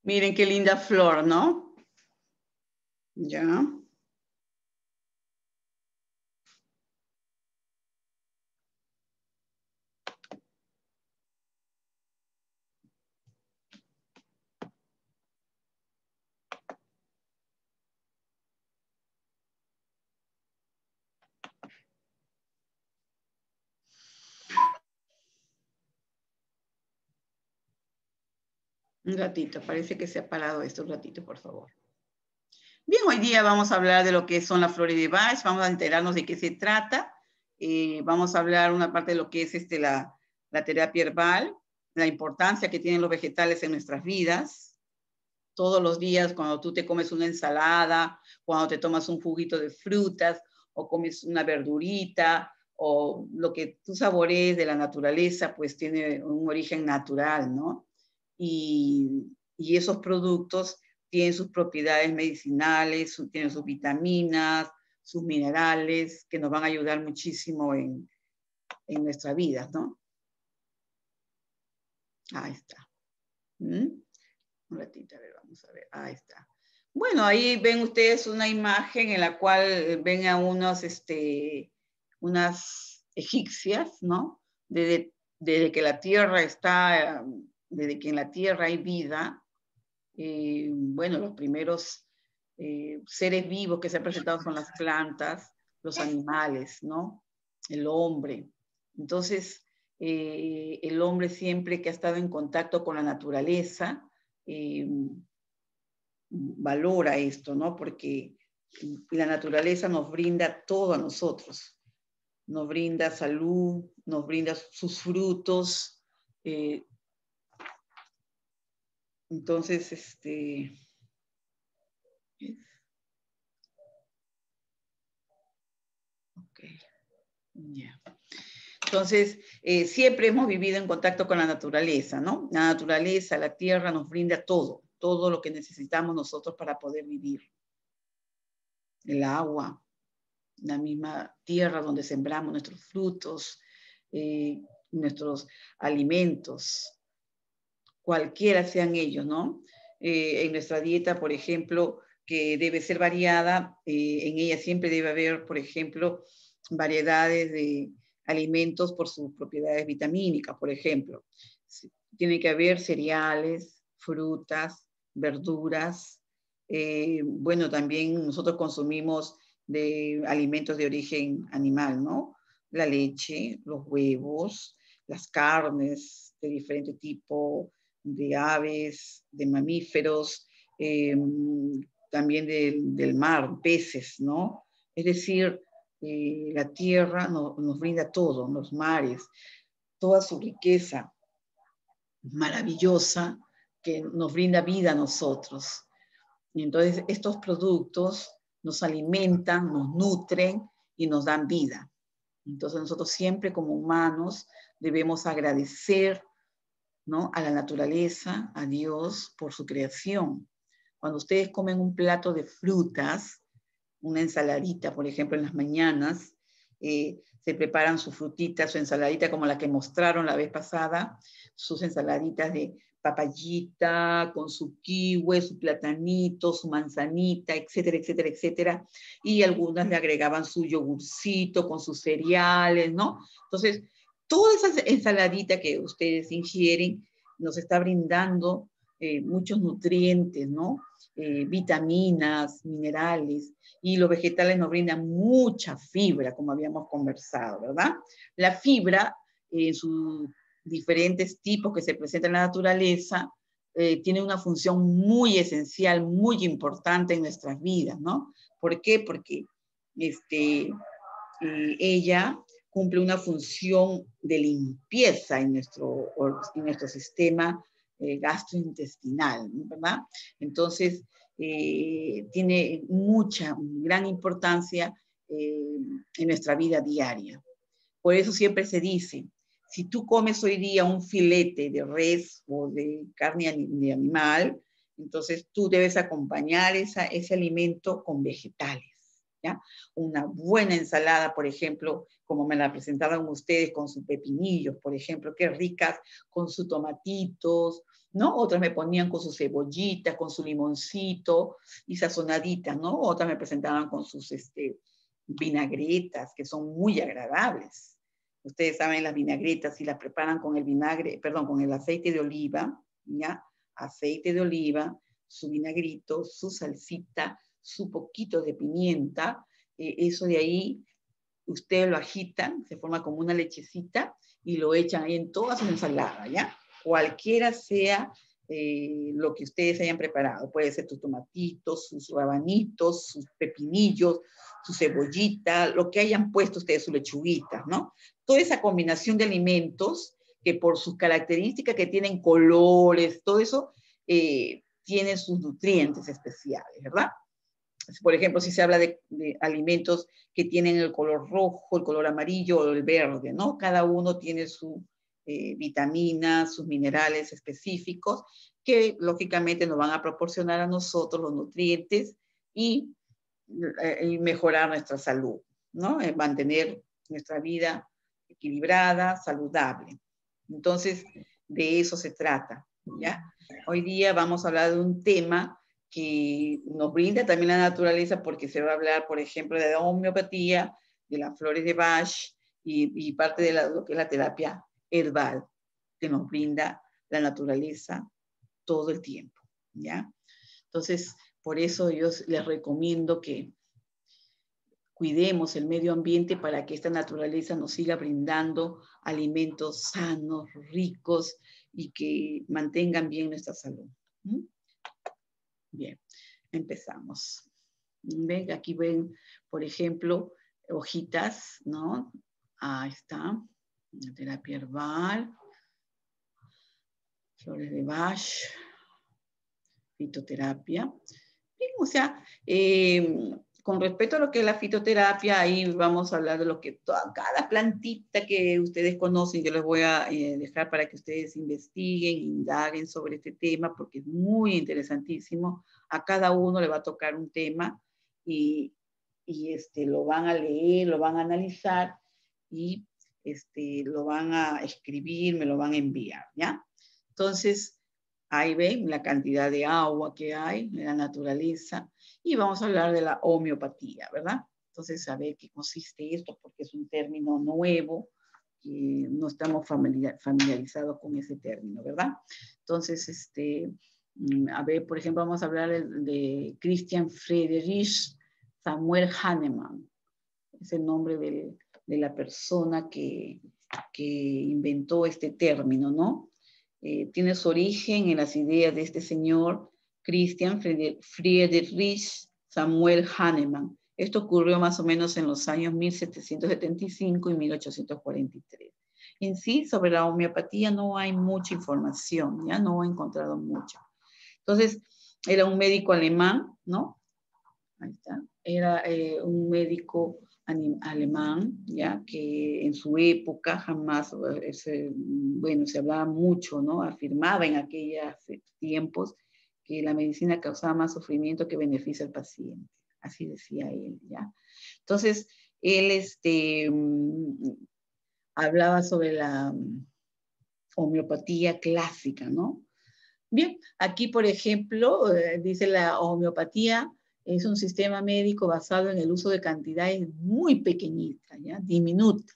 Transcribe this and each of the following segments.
Miren qué linda flor, ¿no? Ya. Un ratito, parece que se ha parado esto, un ratito, por favor. Bien, hoy día vamos a hablar de lo que son las flores de Bach, vamos a enterarnos de qué se trata, vamos a hablar una parte de lo que es la terapia herbal, la importancia que tienen los vegetales en nuestras vidas. Todos los días, cuando tú te comes una ensalada, cuando te tomas un juguito de frutas, o comes una verdurita, o lo que tú saborees de la naturaleza, pues tiene un origen natural, ¿no? Y esos productos tienen sus propiedades medicinales, tienen sus vitaminas, sus minerales, que nos van a ayudar muchísimo en nuestra vida, ¿no? Ahí está. Un ratito, a ver, vamos a ver. Ahí está. Bueno, ahí ven ustedes una imagen en la cual ven a unas egipcias, ¿no? Desde que la tierra está, desde que en la tierra hay vida, bueno, los primeros seres vivos que se han presentado son las plantas, los animales, ¿no? El hombre. Entonces, el hombre siempre que ha estado en contacto con la naturaleza, valora esto, ¿no? Porque la naturaleza nos brinda todo a nosotros. Nos brinda salud, nos brinda sus frutos. Entonces, okay. Yeah. Entonces, siempre hemos vivido en contacto con la naturaleza, ¿no? La naturaleza, la tierra nos brinda todo, todo lo que necesitamos nosotros para poder vivir. El agua, la misma tierra donde sembramos nuestros frutos, nuestros alimentos, cualquiera sean ellos, ¿no? En nuestra dieta, por ejemplo, que debe ser variada, en ella siempre debe haber, por ejemplo, variedades de alimentos por sus propiedades vitamínicas, por ejemplo. Tiene que haber cereales, frutas, verduras. Bueno, también nosotros consumimos de alimentos de origen animal, ¿no? La leche, los huevos, las carnes de diferente tipo, de aves, de mamíferos, también del mar, peces, ¿no? Es decir, la tierra nos brinda todo, los mares, toda su riqueza maravillosa que nos brinda vida a nosotros. Y entonces estos productos nos alimentan, nos nutren y nos dan vida. Entonces nosotros siempre como humanos debemos agradecer, ¿no?, a la naturaleza, a Dios, por su creación. Cuando ustedes comen un plato de frutas, una ensaladita, por ejemplo, en las mañanas, se preparan su frutita, su ensaladita como la que mostraron la vez pasada, sus ensaladitas de papayita, con su kiwi, su platanito, su manzanita, etcétera, etcétera, etcétera. Y algunas le agregaban su yogurcito con sus cereales, ¿no? Entonces, toda esa ensaladita que ustedes ingieren nos está brindando muchos nutrientes, ¿no? Vitaminas, minerales, y los vegetales nos brindan mucha fibra, como habíamos conversado, ¿verdad? La fibra, en sus diferentes tipos que se presentan en la naturaleza, tiene una función muy esencial, muy importante en nuestras vidas, ¿no? ¿Por qué? Porque ella cumple una función de limpieza en nuestro sistema gastrointestinal, ¿verdad? Entonces, tiene gran importancia en nuestra vida diaria. Por eso siempre se dice, si tú comes hoy día un filete de res o de carne de animal, entonces tú debes acompañar ese alimento con vegetales. ¿Ya? Una buena ensalada, por ejemplo, como me la presentaban ustedes con sus pepinillos, por ejemplo, qué ricas, con sus tomatitos, ¿no? Otras me ponían con su cebollita, con su limoncito y sazonaditas, ¿no? Otras me presentaban con sus vinagretas, que son muy agradables. Ustedes saben, las vinagretas, si las preparan con el vinagre, perdón, con el aceite de oliva, ¿ya? Aceite de oliva, su vinagrito, su salsita, su poquito de pimienta, eso de ahí, ustedes lo agitan, se forma como una lechecita y lo echan ahí en toda su ensalada, ¿ya? Cualquiera sea lo que ustedes hayan preparado. Puede ser tus tomatitos, sus rabanitos, sus pepinillos, su cebollita, lo que hayan puesto ustedes, sus lechuguitas, ¿no? Toda esa combinación de alimentos que por sus características que tienen colores, todo eso, tiene sus nutrientes especiales, ¿verdad? Por ejemplo, si se habla de alimentos que tienen el color rojo, el color amarillo o el verde, ¿no? Cada uno tiene su vitaminas, sus minerales específicos que lógicamente nos van a proporcionar a nosotros los nutrientes y mejorar nuestra salud, ¿no? Mantener nuestra vida equilibrada, saludable. Entonces, de eso se trata, ¿ya? Hoy día vamos a hablar de un tema que nos brinda también la naturaleza, porque se va a hablar, por ejemplo, de la homeopatía, de las flores de Bach y parte de lo que es la terapia herbal que nos brinda la naturaleza todo el tiempo, ¿ya? Entonces, por eso yo les recomiendo que cuidemos el medio ambiente para que esta naturaleza nos siga brindando alimentos sanos, ricos y que mantengan bien nuestra salud. ¿Mm? Bien, empezamos. Ven, aquí ven, por ejemplo, hojitas, ¿no? Ahí está, la terapia herbal, flores de Bach, fitoterapia. Bien, o sea, con respecto a lo que es la fitoterapia, ahí vamos a hablar de lo que cada plantita que ustedes conocen, yo les voy a dejar para que ustedes investiguen, indaguen sobre este tema, porque es muy interesantísimo. A cada uno le va a tocar un tema y lo van a leer, lo van a analizar y lo van a escribir, me lo van a enviar, ¿ya? Entonces, ahí ven la cantidad de agua que hay en la naturaleza y vamos a hablar de la homeopatía, ¿verdad? Entonces, saber qué consiste esto, porque es un término nuevo, que no estamos familiarizados con ese término, ¿verdad? Entonces, a ver, por ejemplo, vamos a hablar de Christian Friedrich Samuel Hahnemann. Es el nombre de la persona que inventó este término, ¿no? Tiene su origen en las ideas de este señor Christian Friedrich Samuel Hahnemann. Esto ocurrió más o menos en los años 1775 y 1843. En sí, sobre la homeopatía no hay mucha información, ya no he encontrado mucha. Entonces, era un médico alemán, ¿no? Ahí está. Era un médico alemán, ya que en su época jamás, bueno, se hablaba mucho, ¿no? Afirmaba en aquellos tiempos que la medicina causaba más sufrimiento que beneficio al paciente. Así decía él, ¿ya? Entonces, él hablaba sobre la homeopatía clásica, ¿no? Bien, aquí, por ejemplo, dice la homeopatía es un sistema médico basado en el uso de cantidades muy pequeñitas, ¿ya? Diminutas.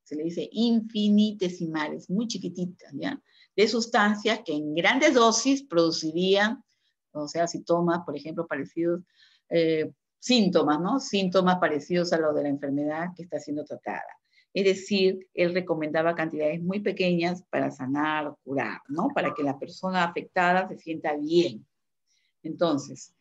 Se le dice infinitesimales, muy chiquititas, ¿ya? De sustancias que en grandes dosis producirían, o sea, si tomas, por ejemplo, parecidos, síntomas, ¿no? Síntomas parecidos a los de la enfermedad que está siendo tratada. Es decir, él recomendaba cantidades muy pequeñas para sanar o curar, ¿no? Para que la persona afectada se sienta bien. Entonces,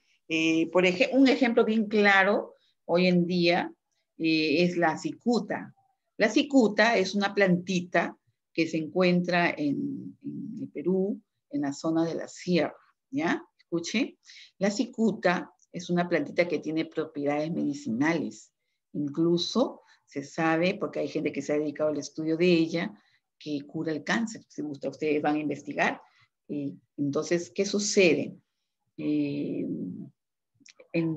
un ejemplo bien claro hoy en día es la cicuta. La cicuta es una plantita que se encuentra en el Perú, en la zona de la sierra, ¿ya? Escuche, la cicuta es una plantita que tiene propiedades medicinales. Incluso se sabe, porque hay gente que se ha dedicado al estudio de ella, que cura el cáncer. Si gusta, ustedes van a investigar. Entonces, ¿qué sucede? En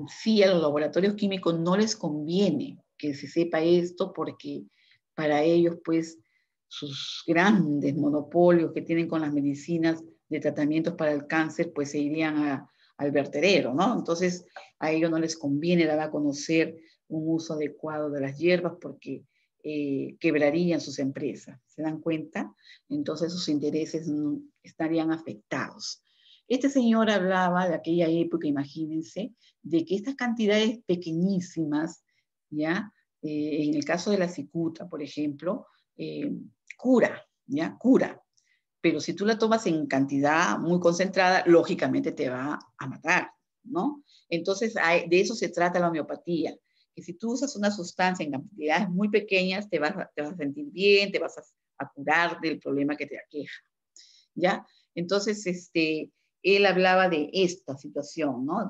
sí a los laboratorios químicos no les conviene que se sepa esto porque para ellos, pues, sus grandes monopolios que tienen con las medicinas de tratamientos para el cáncer, pues se irían al vertedero, ¿no? Entonces, a ellos no les conviene dar a conocer un uso adecuado de las hierbas porque quebrarían sus empresas. ¿Se dan cuenta? Entonces, sus intereses no estarían afectados. Este señor hablaba de aquella época, imagínense, de que estas cantidades pequeñísimas, ¿ya? En el caso de la cicuta, por ejemplo, cura, ¿ya? Cura. Pero si tú la tomas en cantidad muy concentrada, lógicamente te va a matar, ¿no? Entonces, de eso se trata la homeopatía, que si tú usas una sustancia en cantidades muy pequeñas, te vas a sentir bien, te vas a curar del problema que te aqueja, ¿ya? Entonces, él hablaba de esta situación, ¿no?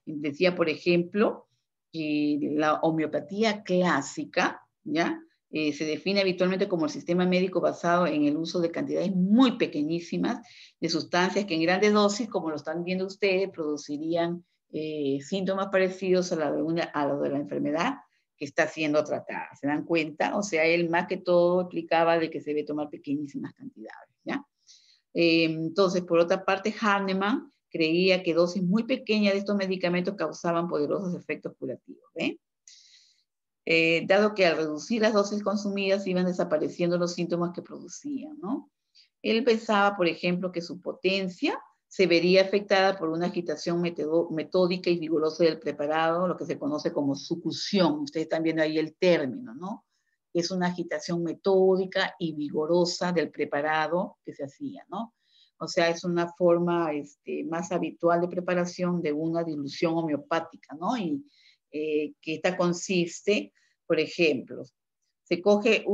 Decía, por ejemplo, que la homeopatía clásica, ¿ya? Se define habitualmente como el sistema médico basado en el uso de cantidades muy pequeñísimas de sustancias que en grandes dosis, como lo están viendo ustedes, producirían síntomas parecidos a lo de la enfermedad que está siendo tratada. ¿Se dan cuenta? O sea, él más que todo explicaba de que se debe tomar pequeñísimas cantidades, ¿ya? Entonces, por otra parte, Hahnemann creía que dosis muy pequeñas de estos medicamentos causaban poderosos efectos curativos, ¿eh? Dado que al reducir las dosis consumidas iban desapareciendo los síntomas que producían, ¿no? Él pensaba, por ejemplo, que su potencia se vería afectada por una agitación metódica y vigorosa del preparado, lo que se conoce como sucusión. Ustedes están viendo ahí el término, ¿no? Es una agitación metódica y vigorosa del preparado que se hacía, ¿no? O sea, es una forma más habitual de preparación de una dilución homeopática, ¿no? Y que esta consiste, por ejemplo, se coge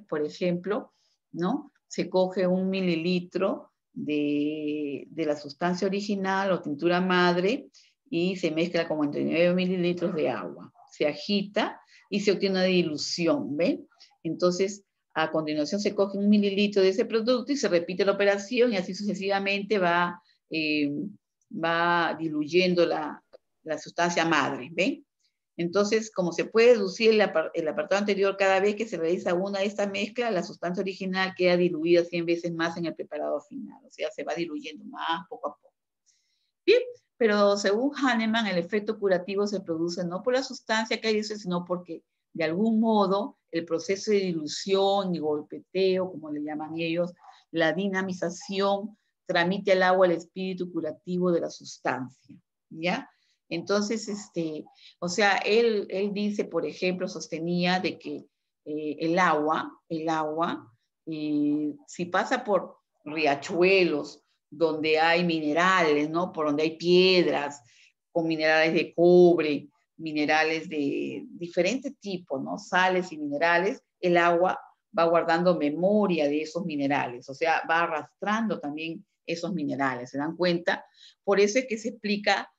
por ejemplo, ¿no? Se coge 1 mililitro de la sustancia original o tintura madre y se mezcla como entre 9 mililitros de agua. Se agita y se obtiene una dilución, ¿ven? Entonces, a continuación se coge 1 mililitro de ese producto y se repite la operación y así sucesivamente va diluyendo la sustancia madre, ¿ven? Entonces, como se puede deducir el apartado anterior, cada vez que se realiza una de estas mezclas, la sustancia original queda diluida 100 veces más en el preparado final. O sea, se va diluyendo más poco a poco. Bien, pero según Hahnemann, el efecto curativo se produce no por la sustancia que hay, sino porque de algún modo el proceso de dilución y golpeteo, como le llaman ellos, la dinamización, transmite al agua el espíritu curativo de la sustancia, ¿ya? Entonces, o sea, él dice, por ejemplo, sostenía de que el agua, si pasa por riachuelos, donde hay minerales, ¿no? Por donde hay piedras, con minerales de cobre, minerales de diferentes tipos, ¿no? Sales y minerales, el agua va guardando memoria de esos minerales, o sea, va arrastrando también esos minerales, ¿se dan cuenta? Por eso es que se explica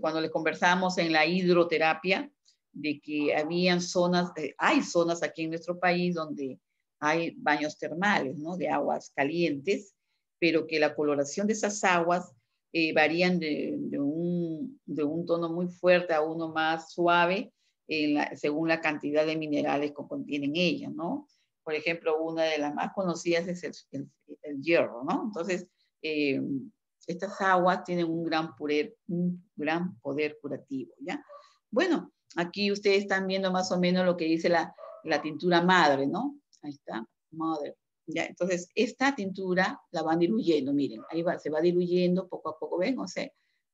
cuando les conversamos en la hidroterapia, de que habían zonas, hay zonas aquí en nuestro país donde hay baños termales, ¿no? De aguas calientes, pero que la coloración de esas aguas varían de un tono muy fuerte a uno más suave según la cantidad de minerales que contienen ellas, ¿no? Por ejemplo, una de las más conocidas es el hierro, ¿no? Entonces, estas aguas tienen un gran poder curativo, ¿ya? Bueno, aquí ustedes están viendo más o menos lo que dice la tintura madre, ¿no? Ahí está, madre. ¿Ya? Entonces, esta tintura la van diluyendo, miren, ahí va, se va diluyendo poco a poco, ¿ven? O sea,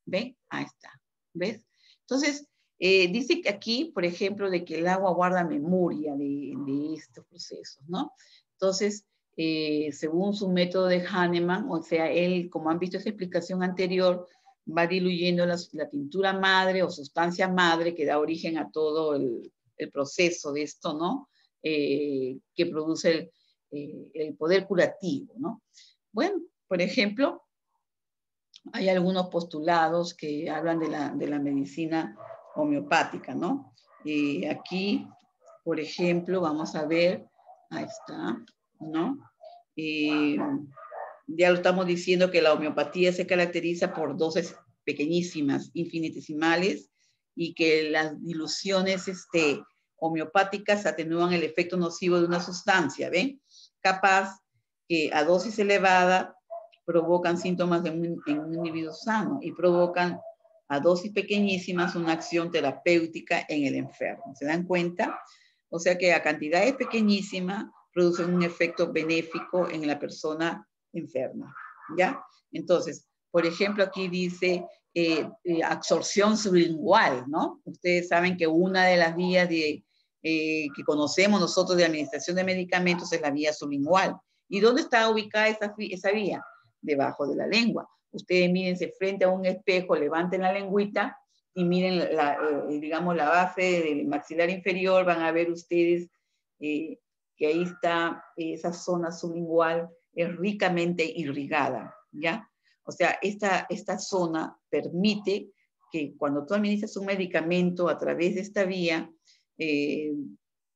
¿ven? Ahí está, ¿ves? Entonces, dice que aquí, por ejemplo, de que el agua guarda memoria de estos procesos, ¿no? Entonces, según su método de Hahnemann, o sea, él, como han visto esa explicación anterior, va diluyendo la tintura madre o sustancia madre que da origen a todo el proceso de esto, ¿no? Que produce el poder curativo, ¿no? Bueno, por ejemplo, hay algunos postulados que hablan de la medicina homeopática, ¿no? Aquí, por ejemplo, vamos a ver, ahí está, ¿no? Ya lo estamos diciendo que la homeopatía se caracteriza por dosis pequeñísimas, infinitesimales, y que las diluciones homeopáticas atenúan el efecto nocivo de una sustancia, ¿ven? Capaz que a dosis elevada provocan síntomas en un individuo sano y provocan a dosis pequeñísimas una acción terapéutica en el enfermo. ¿Se dan cuenta? O sea que a cantidades pequeñísimas producen un efecto benéfico en la persona enferma, ¿ya? Entonces, por ejemplo, aquí dice absorción sublingual, ¿no? Ustedes saben que una de las vías que conocemos nosotros de administración de medicamentos es la vía sublingual. ¿Y dónde está ubicada esa vía? Debajo de la lengua. Ustedes mírense frente a un espejo, levanten la lengüita y miren, digamos, la base del maxilar inferior, van a ver ustedes que ahí está esa zona sublingual, es ricamente irrigada, ¿ya? O sea, esta zona permite que cuando tú administras un medicamento a través de esta vía,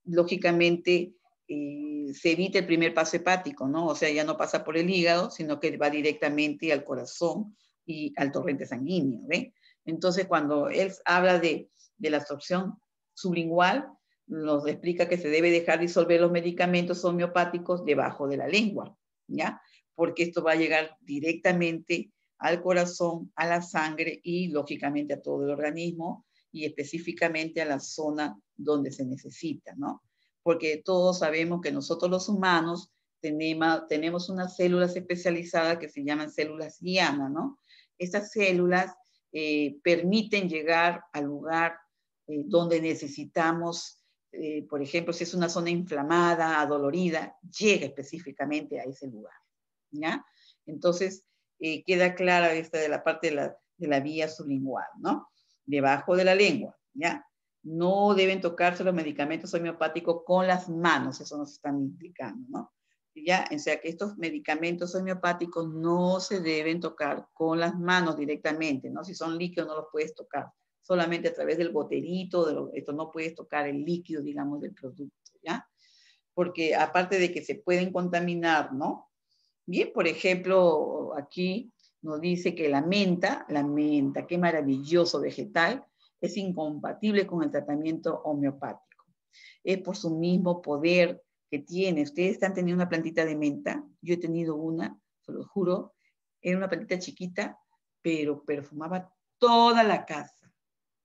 lógicamente se evita el primer paso hepático, ¿no? O sea, ya no pasa por el hígado, sino que va directamente al corazón y al torrente sanguíneo, ¿ve? Entonces, cuando él habla de la absorción sublingual, nos explica que se debe dejar disolver los medicamentos homeopáticos debajo de la lengua, ¿ya? Porque esto va a llegar directamente al corazón, a la sangre y, lógicamente, a todo el organismo y específicamente a la zona donde se necesita, ¿no? Porque todos sabemos que nosotros los humanos tenemos unas células especializadas que se llaman células guiana, ¿no? Estas células permiten llegar al lugar donde necesitamos, por ejemplo, si es una zona inflamada, adolorida, llega específicamente a ese lugar, ¿ya? Entonces, queda clara esta de la parte de la vía sublingual, ¿no? Debajo de la lengua, ¿ya? No deben tocarse los medicamentos homeopáticos con las manos, eso nos están indicando, ¿no? ¿Ya? O sea que estos medicamentos homeopáticos no se deben tocar con las manos directamente, ¿no? Si son líquidos no los puedes tocar, solamente a través del boterito, esto no puedes tocar el líquido, digamos, del producto, ¿ya? Porque aparte de que se pueden contaminar, ¿no? Bien, por ejemplo, aquí nos dice que la menta, qué maravilloso vegetal, es incompatible con el tratamiento homeopático. Es por su mismo poder que tiene. Ustedes están teniendo una plantita de menta, yo he tenido una, se lo juro, era una plantita chiquita, pero perfumaba toda la casa,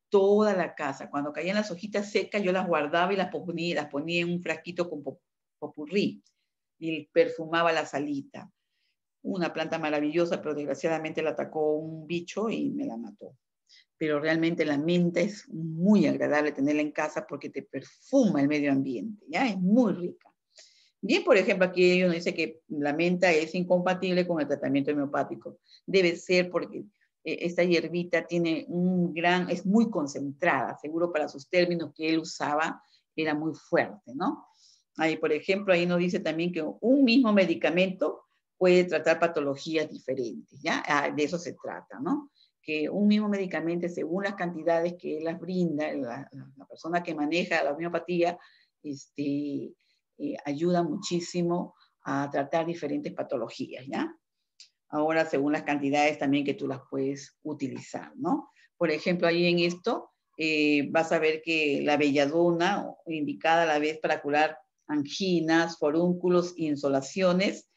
toda la casa. Cuando caían las hojitas secas, yo las guardaba y las ponía en un frasquito con popurrí y perfumaba la salita. Una planta maravillosa, pero desgraciadamente la atacó un bicho y me la mató. Pero realmente la menta es muy agradable tenerla en casa porque te perfuma el medio ambiente, ¿ya? Es muy rica. Bien, por ejemplo, aquí uno dice que la menta es incompatible con el tratamiento homeopático. Debe ser porque esta hierbita tiene es muy concentrada, seguro para sus términos que él usaba, era muy fuerte, ¿no? Ahí, por ejemplo, ahí nos dice también que un mismo medicamento puede tratar patologías diferentes, ¿ya? De eso se trata, ¿no? Que un mismo medicamento, según las cantidades que él las brinda, la persona que maneja la homeopatía, ayuda muchísimo a tratar diferentes patologías, ¿ya? Ahora, según las cantidades también que tú las puedes utilizar, ¿no? Por ejemplo, ahí en esto vas a ver que la belladona, indicada a la vez para curar anginas, forúnculos y insolaciones,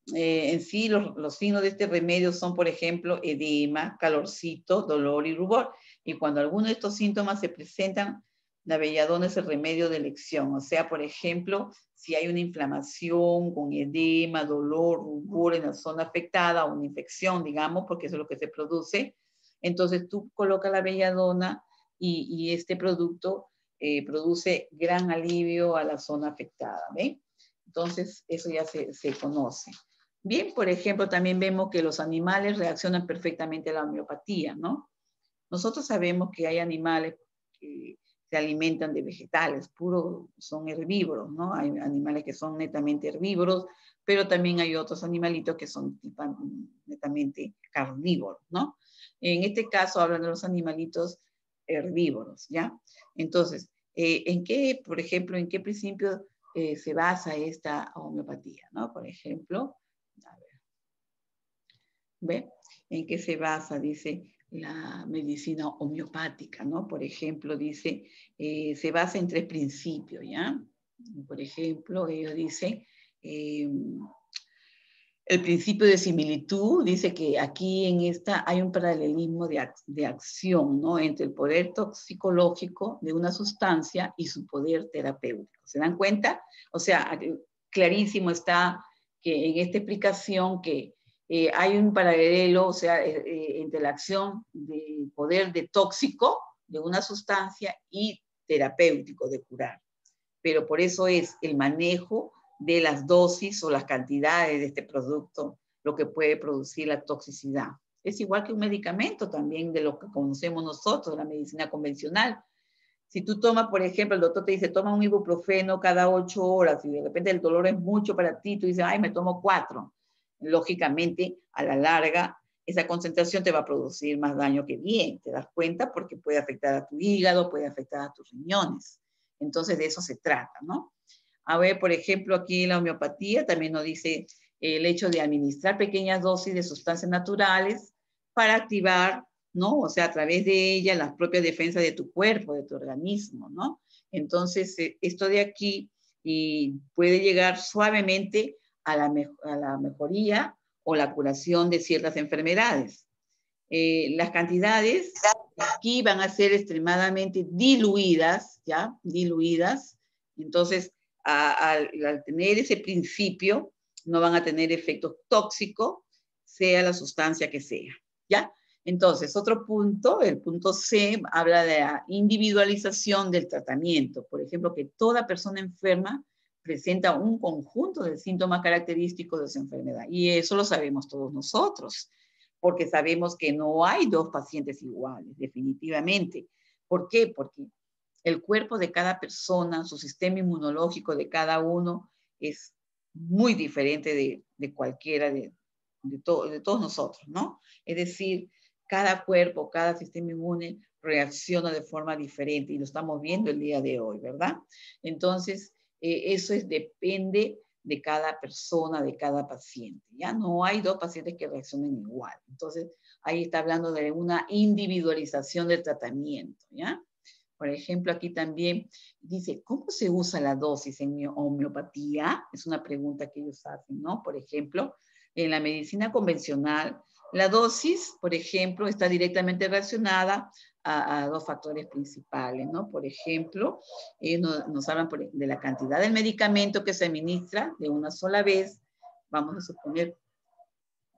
en sí los signos de este remedio son, por ejemplo, edema, calorcito, dolor y rubor. Y cuando alguno de estos síntomas se presentan, la belladona es el remedio de elección. O sea, por ejemplo, si hay una inflamación con edema, dolor, rubor en la zona afectada, o una infección, digamos, porque eso es lo que se produce, entonces tú colocas la belladona y este producto produce gran alivio a la zona afectada, ¿ven? Entonces, eso ya se conoce. Bien, por ejemplo, también vemos que los animales reaccionan perfectamente a la homeopatía, ¿no? Nosotros sabemos que hay animales que se alimentan de vegetales, son herbívoros, ¿no? Hay animales que son netamente herbívoros, pero también hay otros animalitos que son netamente carnívoros, ¿no? En este caso hablan de los animalitos herbívoros, ¿ya? Entonces, por ejemplo, en qué principio se basa esta homeopatía, ¿no? Por ejemplo, a ver, ¿ve? ¿En qué se basa? Dice la medicina homeopática, ¿no? Por ejemplo, dice, se basa en 3 principios, ¿ya? Por ejemplo, ellos dicen, El principio de similitud dice que aquí en esta hay un paralelismo de acción, ¿no? Entre el poder toxicológico de una sustancia y su poder terapéutico. ¿Se dan cuenta? O sea, clarísimo está que en esta explicación que hay un paralelo, o sea, entre la acción del poder de tóxico de una sustancia y terapéutico de curar. Pero por eso es el manejo de las dosis o las cantidades de este producto lo que puede producir la toxicidad. Es igual que un medicamento también de lo que conocemos nosotros, la medicina convencional. Si tú tomas, por ejemplo, el doctor te dice, toma un ibuprofeno cada 8 horas y de repente el dolor es mucho para ti, tú dices, ay, me tomo 4. Lógicamente, a la larga, esa concentración te va a producir más daño que bien, ¿te das cuenta? Porque puede afectar a tu hígado, puede afectar a tus riñones. Entonces, de eso se trata, ¿no? A ver, por ejemplo, aquí la homeopatía también nos dice el hecho de administrar pequeñas dosis de sustancias naturales para activar, ¿no? O sea, a través de ella las propias defensas de tu cuerpo, de tu organismo, ¿no? Entonces, esto de aquí y puede llegar suavemente a la mejoría o la curación de ciertas enfermedades. Las cantidades aquí van a ser extremadamente diluidas, ¿ya? Diluidas. Entonces, al tener ese principio, no van a tener efectos tóxicos, sea la sustancia que sea, ¿ya? Entonces, otro punto, el punto C, habla de la individualización del tratamiento. Por ejemplo, que toda persona enferma presenta un conjunto de síntomas característicos de su enfermedad. Y eso lo sabemos todos nosotros, porque sabemos que no hay dos pacientes iguales, definitivamente. ¿Por qué? Porque el cuerpo de cada persona, su sistema inmunológico de cada uno es muy diferente de cualquiera de todos nosotros, ¿no? Es decir, cada cuerpo, cada sistema inmune reacciona de forma diferente y lo estamos viendo el día de hoy, ¿verdad? Entonces, eso depende de cada persona, de cada paciente. Ya no hay dos pacientes que reaccionen igual. Entonces, ahí está hablando de una individualización del tratamiento, ¿ya? Por ejemplo, aquí también dice, ¿cómo se usa la dosis en homeopatía? Es una pregunta que ellos hacen, ¿no? Por ejemplo, en la medicina convencional, la dosis, por ejemplo, está directamente relacionada a dos factores principales, ¿no? Por ejemplo, nos hablan de la cantidad del medicamento que se administra de una sola vez. Vamos a suponer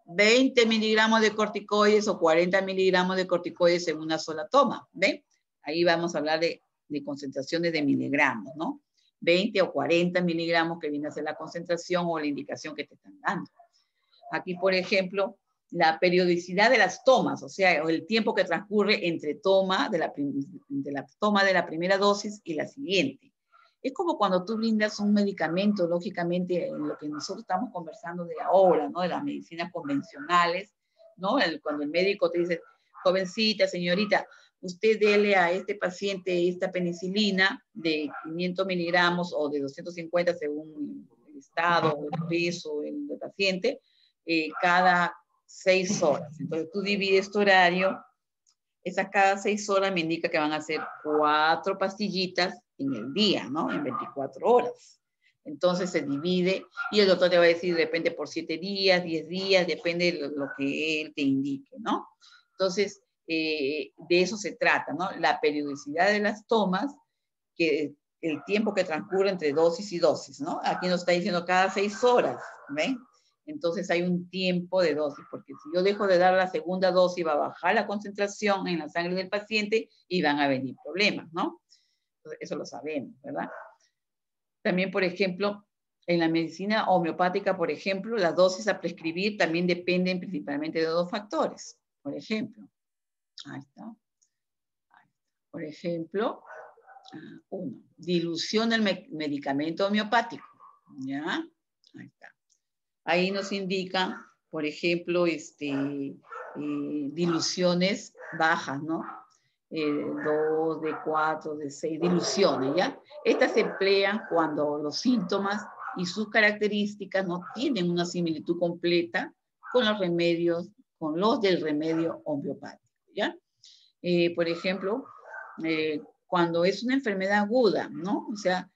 20 miligramos de corticoides o 40 miligramos de corticoides en una sola toma, ¿ven? Ahí vamos a hablar de concentraciones de miligramos, ¿no? 20 o 40 miligramos que viene a ser la concentración o la indicación que te están dando. Aquí, por ejemplo, la periodicidad de las tomas, o sea, el tiempo que transcurre entre toma de la toma de la primera dosis y la siguiente. Es como cuando tú brindas un medicamento, lógicamente, en lo que nosotros estamos conversando de ahora, ¿no? De las medicinas convencionales, ¿no? Cuando el médico te dice, jovencita, señorita, usted dele a este paciente esta penicilina de 500 miligramos o de 250 según el estado o el peso del paciente, cada 6 horas. Entonces tú divides tu horario, esas cada 6 horas me indica que van a ser 4 pastillitas en el día, ¿no? En 24 horas. Entonces se divide y el doctor te va a decir, depende por 7 días, 10 días, depende de lo que él te indique, ¿no? Entonces, de eso se trata, ¿no? La periodicidad de las tomas, que el tiempo que transcurre entre dosis y dosis, ¿no? Aquí nos está diciendo cada 6 horas, ¿ven? Entonces hay un tiempo de dosis, porque si yo dejo de dar la segunda dosis, va a bajar la concentración en la sangre del paciente y van a venir problemas, ¿no? Entonces, eso lo sabemos, ¿verdad? También, por ejemplo, en la medicina homeopática, por ejemplo, las dosis a prescribir también dependen principalmente de dos factores. Por ejemplo, ahí está. Por ejemplo, uno, dilución del medicamento homeopático, ¿ya? Ahí está. Ahí nos indican, por ejemplo, diluciones bajas, ¿no? 2, de 4, de 6, diluciones, ¿ya? Estas se emplean cuando los síntomas y sus características no tienen una similitud completa con los remedios, con los del remedio homeopático, ¿ya? Por ejemplo, cuando es una enfermedad aguda, ¿no? O sea,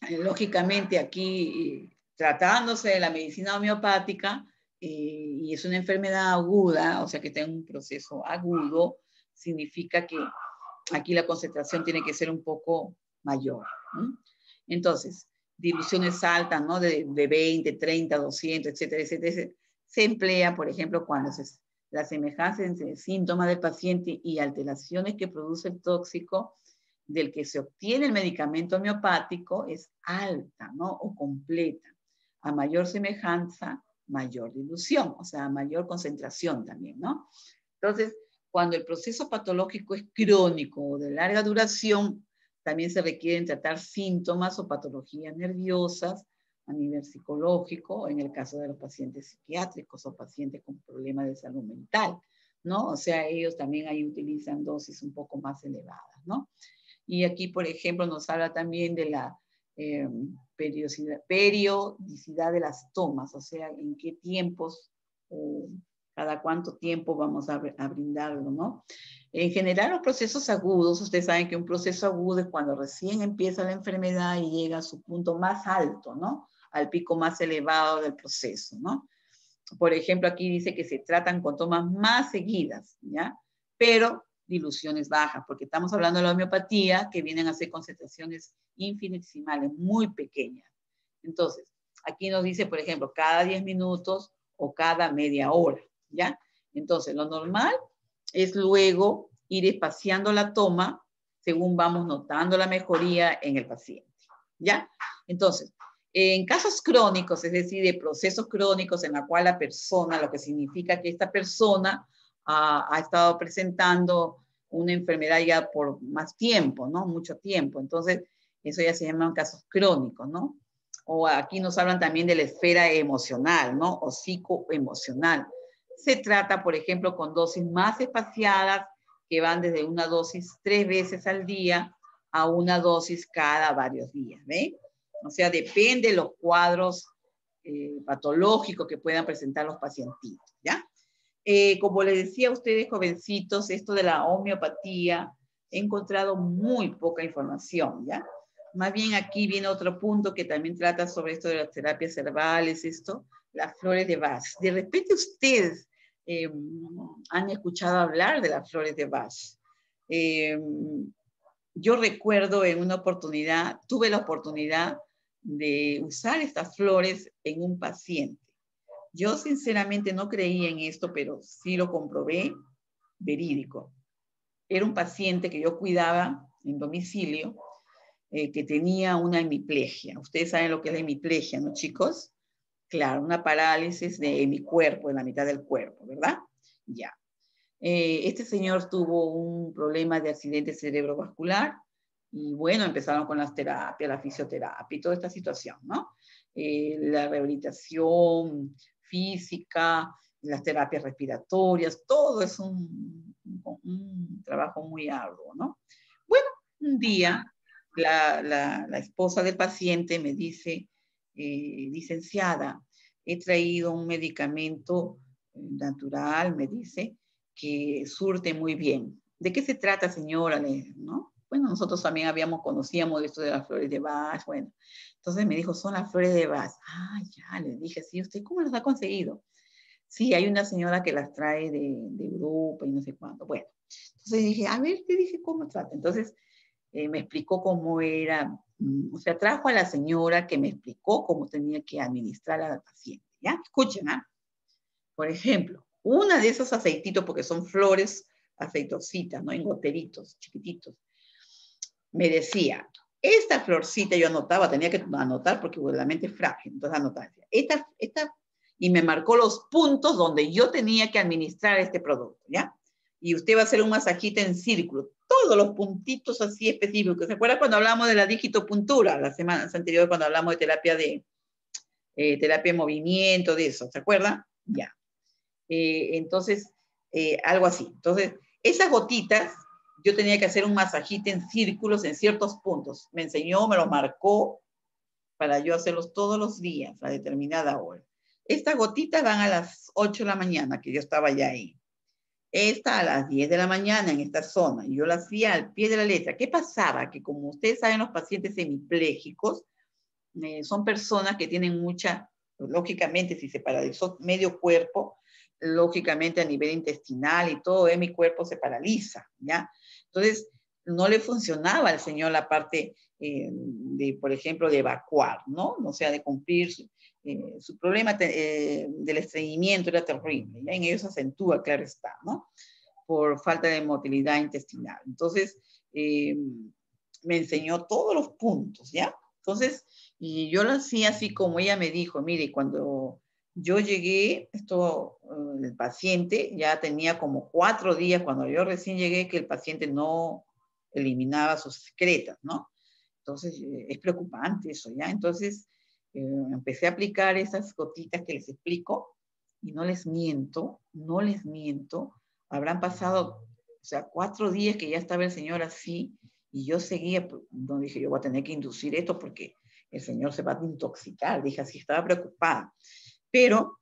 lógicamente aquí tratándose de la medicina homeopática, y es una enfermedad aguda, o sea que está en un proceso agudo, significa que aquí la concentración tiene que ser un poco mayor. ¿No? Entonces, diluciones altas, ¿no? De 20, 30, 200, etcétera, etcétera, se emplea, por ejemplo, cuando la semejanza entre síntomas del paciente y alteraciones que produce el tóxico del que se obtiene el medicamento homeopático es alta, ¿no? O completa. A mayor semejanza, mayor dilución, o sea, mayor concentración también, ¿no? Entonces, cuando el proceso patológico es crónico o de larga duración, también se requieren tratar síntomas o patologías nerviosas a nivel psicológico, en el caso de los pacientes psiquiátricos o pacientes con problemas de salud mental, ¿no? O sea, ellos también ahí utilizan dosis un poco más elevadas, ¿no? Y aquí, por ejemplo, nos habla también de la periodicidad de las tomas, o sea, en qué tiempos o cada cuánto tiempo vamos a brindarlo, ¿no? En general, los procesos agudos, ustedes saben que un proceso agudo es cuando recién empieza la enfermedad y llega a su punto más alto, ¿no? Al pico más elevado del proceso, ¿no? Por ejemplo, aquí dice que se tratan con tomas más seguidas, ¿ya? Pero diluciones bajas, porque estamos hablando de la homeopatía, que vienen a ser concentraciones infinitesimales, muy pequeñas. Entonces, aquí nos dice, por ejemplo, cada 10 minutos o cada media hora, ¿ya? Entonces, lo normal es luego ir espaciando la toma según vamos notando la mejoría en el paciente, ¿ya? Entonces, en casos crónicos, es decir, de procesos crónicos en la cual la persona, lo que significa que esta persona ha estado presentando una enfermedad ya por más tiempo, ¿no? Mucho tiempo. Entonces, eso ya se llaman casos crónicos, ¿no? O aquí nos hablan también de la esfera emocional, ¿no? O psicoemocional. Se trata, por ejemplo, con dosis más espaciadas, que van desde una dosis 3 veces al día a una dosis cada varios días, ¿ve? O sea, depende de los cuadros patológicos que puedan presentar los pacientitos, ¿ya? Como les decía a ustedes, jovencitos, esto de la homeopatía, he encontrado muy poca información, ¿ya? Más bien aquí viene otro punto que también trata sobre esto de las terapias herbales, las flores de Bach. De repente ustedes han escuchado hablar de las flores de Bach. Yo recuerdo en una oportunidad, tuve la oportunidad de usar estas flores en un paciente. Yo sinceramente no creía en esto, pero sí lo comprobé, verídico. Era un paciente que yo cuidaba en domicilio, que tenía una hemiplegia. Ustedes saben lo que es la hemiplegia, ¿no, chicos? Claro, una parálisis de hemicuerpo, en la mitad del cuerpo, ¿verdad? Ya. Este señor tuvo un problema de accidente cerebrovascular y bueno, empezaron con las terapias, la fisioterapia y toda esta situación, ¿no? La rehabilitación física, las terapias respiratorias, todo es un trabajo muy arduo, ¿no? Bueno, un día la esposa del paciente me dice, licenciada, he traído un medicamento natural, me dice, que surte muy bien. ¿De qué se trata, señora? ¿No? Bueno, nosotros también conocíamos esto de las flores de Bach, bueno. Entonces me dijo, son las flores de Bach. Ah, ya, le dije, sí, ¿usted cómo las ha conseguido? Sí, hay una señora que las trae de Europa y no sé cuánto. Bueno, entonces dije, a ver, te dije, ¿cómo trata? Entonces me explicó cómo era, o sea, trajo a la señora que me explicó cómo tenía que administrar al paciente, ¿ya? Escuchen, ¿ah? Por ejemplo, una de esos aceititos, porque son flores aceitositas, ¿no? En goteritos, chiquititos. Me decía, esta florcita, yo anotaba, tenía que anotar porque la mente es frágil, entonces anotaba. Y me marcó los puntos donde yo tenía que administrar este producto, ¿ya? Y usted va a hacer un masajito en círculo, todos los puntitos así específicos. ¿Se acuerda cuando hablamos de la digitopuntura, las semanas anteriores cuando hablamos de terapia de movimiento, de eso, ¿se acuerda? Ya. Entonces, algo así. Entonces, esas gotitas, yo tenía que hacer un masajito en círculos en ciertos puntos. Me enseñó, me lo marcó para yo hacerlos todos los días a determinada hora. Estas gotitas van a las 8 de la mañana, que yo estaba ya ahí. Esta a las 10 de la mañana en esta zona. Y yo la hacía al pie de la letra. ¿Qué pasaba? Que como ustedes saben, los pacientes hemipléjicos son personas que tienen mucha, lógicamente, si se paralizó medio cuerpo, lógicamente a nivel intestinal y todo, mi cuerpo se paraliza, ¿ya? Entonces, no le funcionaba al Señor la parte de, por ejemplo, de evacuar, ¿no? O sea, de cumplir su problema del estreñimiento era terrible, ¿ya? En ellos se acentúa, claro está, ¿no? Por falta de motilidad intestinal. Entonces, me enseñó todos los puntos, ¿ya? Entonces, y yo lo hacía así como ella me dijo, mire, cuando yo llegué, el paciente ya tenía como 4 días, cuando yo recién llegué, que el paciente no eliminaba sus secretas, ¿no? Entonces, es preocupante eso, ¿ya? Entonces, empecé a aplicar esas gotitas que les explico, y no les miento, habrán pasado, o sea, 4 días que ya estaba el señor así, y yo seguía, no dije, yo voy a tener que inducir esto porque el señor se va a intoxicar, dije así, estaba preocupada. Pero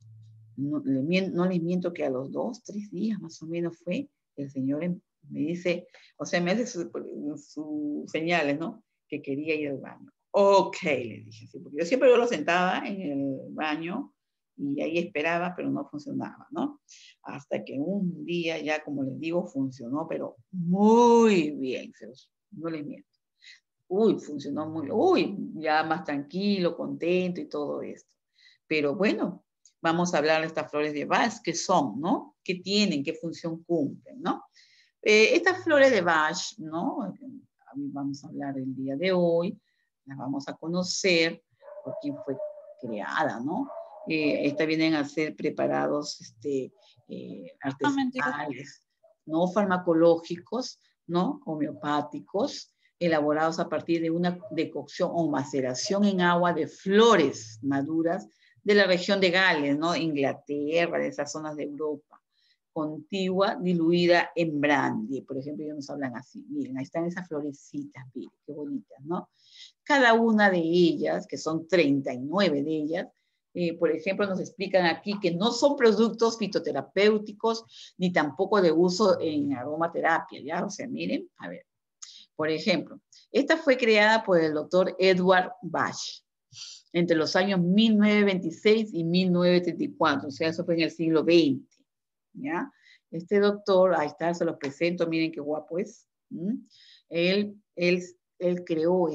no les miento que a los 2, 3 días más o menos fue, el señor me dice, o sea, me hace sus señales, ¿no? Que quería ir al baño. Ok, le dije así, porque yo siempre lo sentaba en el baño y ahí esperaba, pero no funcionaba, ¿no? Hasta que un día ya, como les digo, funcionó, pero muy bien, no les miento. Uy, funcionó muy bien, uy, ya más tranquilo, contento y todo esto. Pero bueno, vamos a hablar de estas flores de Bach, ¿qué son, no? ¿Qué tienen? ¿Qué función cumplen, no? Estas flores de Bach, ¿no? Vamos a hablar el día de hoy, las vamos a conocer por quién fue creada, ¿no? Estas vienen a ser preparados artesanales, no farmacológicos, ¿no? Homeopáticos, elaborados a partir de una decocción o maceración en agua de flores maduras de la región de Gales, ¿no? Inglaterra, de esas zonas de Europa, contigua, diluida en brandy. Por ejemplo, ellos nos hablan así. Miren, ahí están esas florecitas, miren, qué bonitas, ¿no? Cada una de ellas, que son 39 de ellas, por ejemplo, nos explican aquí que no son productos fitoterapéuticos ni tampoco de uso en aromaterapia, ¿ya? O sea, miren, a ver. Por ejemplo, esta fue creada por el doctor Edward Bach entre los años 1926 y 1934, o sea, eso fue en el siglo XX, ¿ya? Este doctor, ahí está, se los presento, miren qué guapo es. Él creó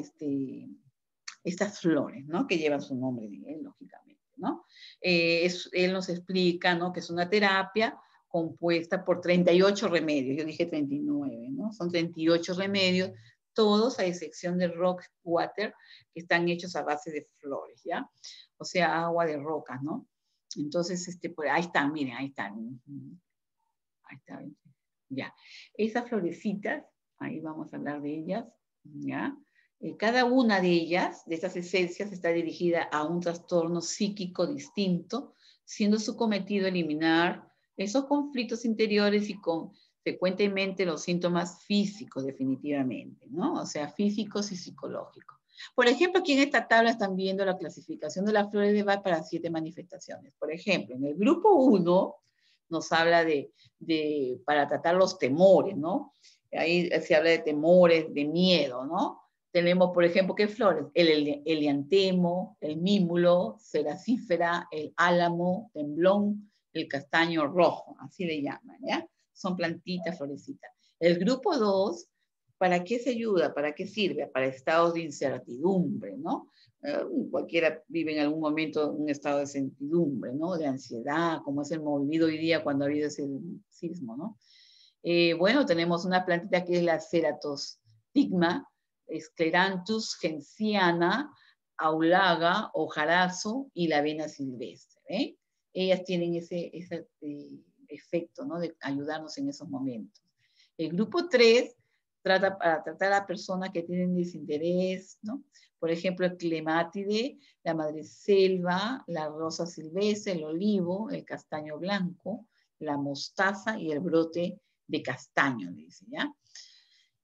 estas flores, ¿no? Que llevan su nombre de él, lógicamente, ¿no? Él nos explica, ¿no? Que es una terapia compuesta por 38 remedios, yo dije 39, ¿no? Son 38 remedios, todos a excepción de rock water, que están hechos a base de flores, ¿ya? O sea, agua de rocas, ¿no? Entonces, pues ahí están, miren, ahí están. Ahí está, ya. Esas florecitas, ahí vamos a hablar de ellas, ¿ya? Cada una de ellas, de estas esencias, está dirigida a un trastorno psíquico distinto, siendo su cometido eliminar esos conflictos interiores y consecuentemente los síntomas físicos, definitivamente, ¿no? O sea, físicos y psicológicos. Por ejemplo, aquí en esta tabla están viendo la clasificación de las flores de Bach para 7 manifestaciones. Por ejemplo, en el grupo 1 nos habla para tratar los temores, ¿no? Ahí se habla de temores, de miedo, ¿no? Tenemos, por ejemplo, ¿qué flores? El heliantemo, el mímulo, ceracífera, el álamo, temblón, el castaño rojo, así le llaman, ¿ya? Son plantitas, florecitas. El grupo 2, ¿para qué se ayuda? ¿Para qué sirve? Para estados de incertidumbre, ¿no? Cualquiera vive en algún momento un estado de incertidumbre, ¿no? De ansiedad, como es el movido hoy día cuando ha habido ese sismo, ¿no? Bueno, tenemos una plantita que es la Ceratostigma, Scleranthus gentiana, aulaga, hojarazo y la avena silvestre. ¿Eh? Ellas tienen ese efecto, ¿no? De ayudarnos en esos momentos. El grupo 3 trata para tratar a personas que tienen desinterés, ¿no? Por ejemplo, el clemátide, la madreselva, la rosa silvestre, el olivo, el castaño blanco, la mostaza y el brote de castaño, dice, ¿ya?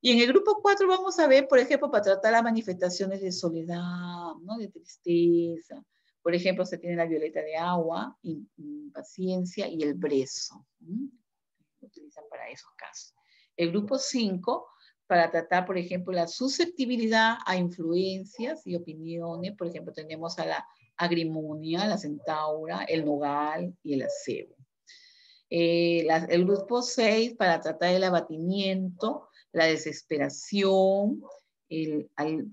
Y en el grupo 4 vamos a ver, por ejemplo, para tratar las manifestaciones de soledad, ¿no? De tristeza. Por ejemplo, se tiene la violeta de agua, impaciencia y el brezo. Lo utilizan para esos casos. El grupo 5, para tratar, por ejemplo, la susceptibilidad a influencias y opiniones. Por ejemplo, tenemos a la agrimonia, la centaura, el nogal y el acebo. El grupo 6 para tratar el abatimiento, la desesperación.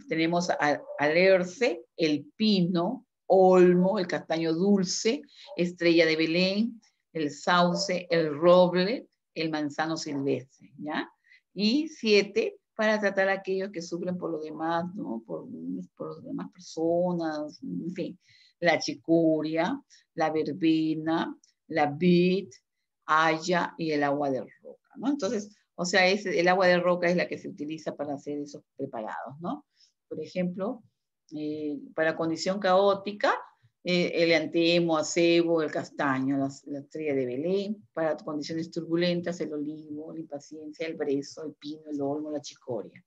Tenemos al erce, el pino, olmo, el castaño dulce, estrella de Belén, el sauce, el roble, el manzano silvestre, ¿ya? Y 7 para tratar a aquellos que sufren por lo demás, ¿no? Por las demás personas, en fin. La chicuria, la verbena, la vid, haya y el agua de roca, ¿no? Entonces, o sea, el agua de roca es la que se utiliza para hacer esos preparados, ¿no? Por ejemplo, para condición caótica, el antemo, acebo, el castaño, la estrella de Belén. Para condiciones turbulentas, el olivo, la impaciencia, el brezo, el pino, el olmo, la chicoria.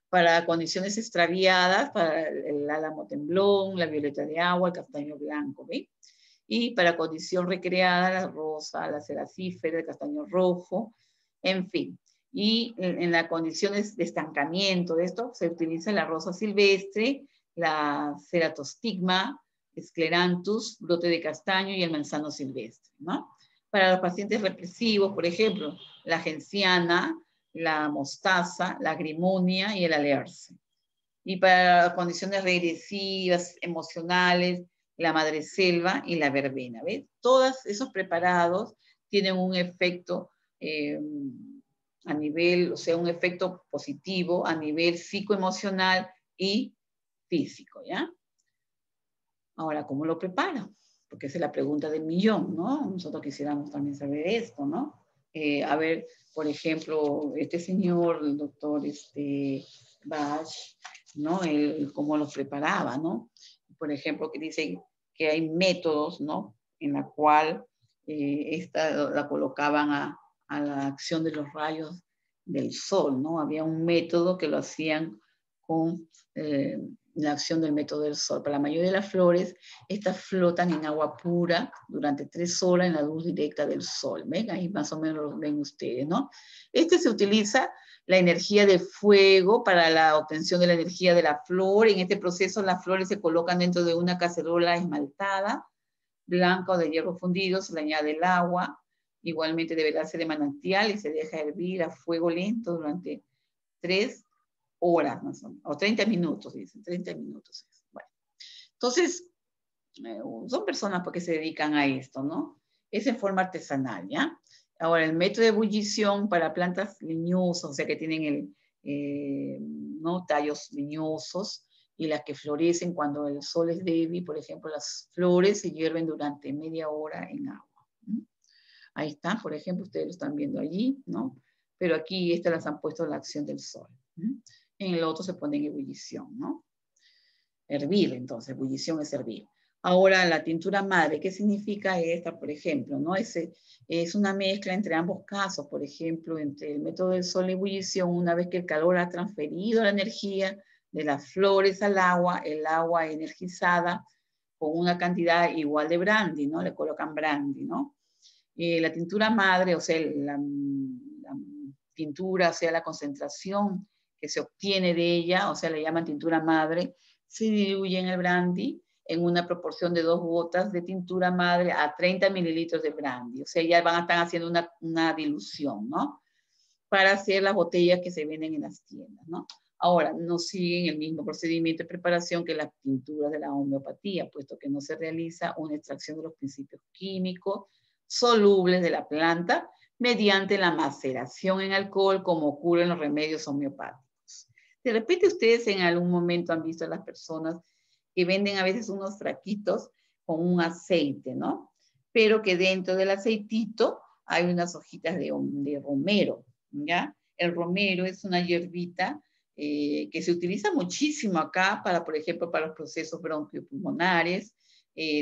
Para condiciones extraviadas, para el álamo temblón, la violeta de agua, el castaño blanco, ¿ve? Y para condición recreada, la rosa, la ceracífera, el castaño rojo, en fin. Y en las condiciones de estancamiento de esto, se utiliza la rosa silvestre, la ceratostigma, escleranthus, brote de castaño y el manzano silvestre, ¿no? Para los pacientes represivos, por ejemplo, la genciana, la mostaza, la agrimonia y el alerce. Y para condiciones regresivas, emocionales, la madreselva y la verbena. ¿Ves? Todos esos preparados tienen un efecto a nivel, o sea, un efecto positivo a nivel psicoemocional y físico, ¿ya? Ahora, ¿cómo lo prepara? Porque esa es la pregunta del millón, ¿no? Nosotros quisiéramos también saber esto, ¿no? A ver, por ejemplo, este señor, el doctor Bach, ¿no? Él, cómo los preparaba, ¿no? Por ejemplo, que dice que hay métodos, ¿no? En la cual la colocaban a la acción de los rayos del sol, ¿no? Había un método que lo hacían con la acción del método del sol. Para la mayoría de las flores, estas flotan en agua pura durante 3 horas en la luz directa del sol. ¿Ven? Ahí más o menos lo ven ustedes, ¿no? Se utiliza la energía del fuego para la obtención de la energía de la flor. En este proceso, las flores se colocan dentro de una cacerola esmaltada, blanca o de hierro fundido, se le añade el agua. Igualmente debe darse de manantial y se deja hervir a fuego lento durante 3 horas más o menos, o 30 minutos, dicen, 30 minutos. Bueno, entonces, son personas que se dedican a esto, ¿no? Es en forma artesanal, ¿ya? Ahora, el método de ebullición para plantas leñosas, o sea, que tienen ¿no? tallos leñosos y las que florecen cuando el sol es débil, por ejemplo, las flores se hierven durante media hora en agua. Ahí está, por ejemplo, ustedes lo están viendo allí, ¿no? Pero aquí estas las han puesto a la acción del sol. En el otro se pone en ebullición, ¿no? Hervir, entonces, ebullición es hervir. Ahora, la tintura madre, ¿qué significa esta, por ejemplo? ¿no? Es una mezcla entre ambos casos, por ejemplo, entre el método del sol y ebullición, una vez que el calor ha transferido la energía de las flores al agua, el agua energizada con una cantidad igual de brandy, ¿no? Le colocan brandy, ¿no? La tintura madre, o sea, la tintura, o sea, la concentración que se obtiene de ella, o sea, le llaman tintura madre, se diluye en el brandy en una proporción de 2 gotas de tintura madre a 30 mililitros de brandy. O sea, ya van a estar haciendo una dilución, ¿no? Para hacer las botellas que se venden en las tiendas, ¿no? Ahora, no siguen el mismo procedimiento de preparación que las tinturas de la homeopatía, puesto que no se realiza una extracción de los principios químicos solubles de la planta mediante la maceración en alcohol, como ocurre en los remedios homeopáticos. De repente ustedes en algún momento han visto a las personas que venden a veces unos fraquitos con un aceite, ¿no? Pero que dentro del aceitito hay unas hojitas de romero, ¿ya? El romero es una hierbita que se utiliza muchísimo acá para, por ejemplo, para los procesos bronquiopulmonares,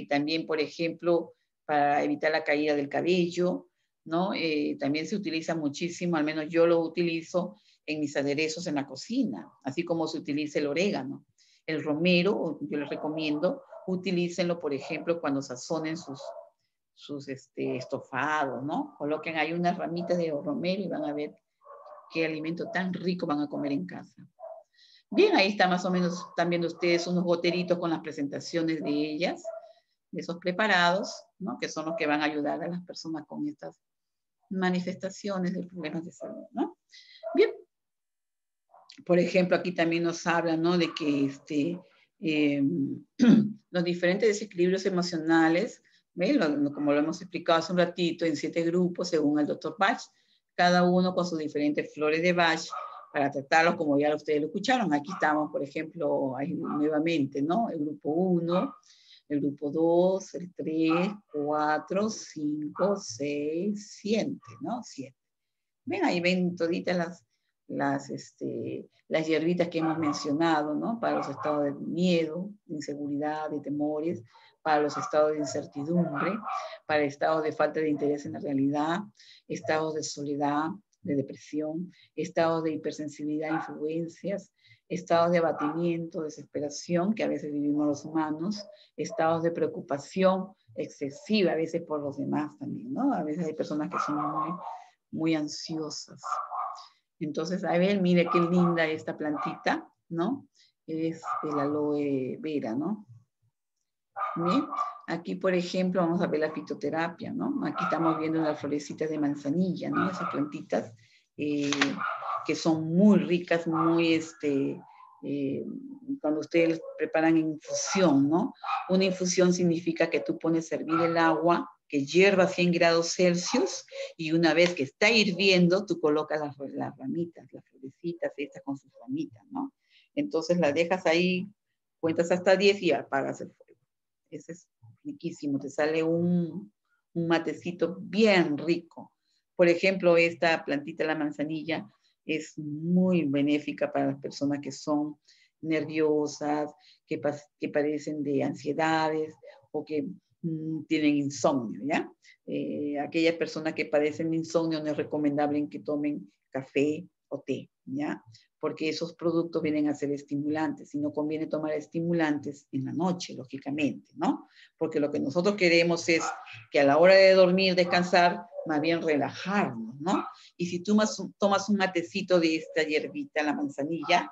también, por ejemplo, para evitar la caída del cabello, ¿no? También se utiliza muchísimo, al menos yo lo utilizo en mis aderezos en la cocina, así como se utiliza el orégano. El romero, yo les recomiendo, utilícenlo, por ejemplo, cuando sazonen sus estofados, ¿no? Coloquen ahí unas ramitas de romero y van a ver qué alimento tan rico van a comer en casa. Bien, ahí está más o menos, están viendo ustedes unos goteritos con las presentaciones de ellas, de esos preparados, ¿no? Que son los que van a ayudar a las personas con estas manifestaciones de problemas de salud, ¿no? Bien. Por ejemplo, aquí también nos habla, ¿no? De que los diferentes desequilibrios emocionales, como lo hemos explicado hace un ratito, en 7 grupos, según el Dr. Bach, cada uno con sus diferentes flores de Bach, para tratarlos como ya ustedes lo escucharon. Aquí estamos, por ejemplo, ahí nuevamente, ¿no? El grupo 1, el grupo 2, el 3, 4, 5, 6, 7, ¿no? 7. Ven, ahí ven toditas las hierbitas que hemos mencionado, ¿no? Para los estados de miedo, de inseguridad, de temores, para los estados de incertidumbre, para estados de falta de interés en la realidad, estados de soledad, de depresión, estados de hipersensibilidad a influencias, estados de abatimiento, desesperación, que a veces vivimos los humanos, estados de preocupación excesiva, a veces por los demás también, ¿no? A veces hay personas que son muy ansiosas. Entonces, a ver, mire qué linda esta plantita, ¿no? Es el aloe vera, ¿no? ¿Bien? Aquí, por ejemplo, vamos a ver la fitoterapia, ¿no? Aquí estamos viendo unas florecitas de manzanilla, ¿no? Esas plantitas que son muy ricas, muy, cuando ustedes preparan infusión, ¿no? Una infusión significa que tú pones a hervir el agua, que hierva a 100 grados Celsius, y una vez que está hirviendo, tú colocas las ramitas, las florecitas estas con sus ramitas, ¿no? Entonces las dejas ahí, cuentas hasta 10 y apagas el fuego. Ese es riquísimo, te sale un matecito bien rico. Por ejemplo, esta plantita, la manzanilla, es muy benéfica para las personas que son nerviosas, que padecen de ansiedades o que tienen insomnio, ¿ya? Aquellas personas que padecen de insomnio no es recomendable que tomen café o té, ¿ya? Porque esos productos vienen a ser estimulantes y no conviene tomar estimulantes en la noche, lógicamente, ¿no? Porque lo que nosotros queremos es que a la hora de dormir, descansar, más bien relajarnos, ¿no? Y si tú tomas un matecito de esta hierbita, la manzanilla,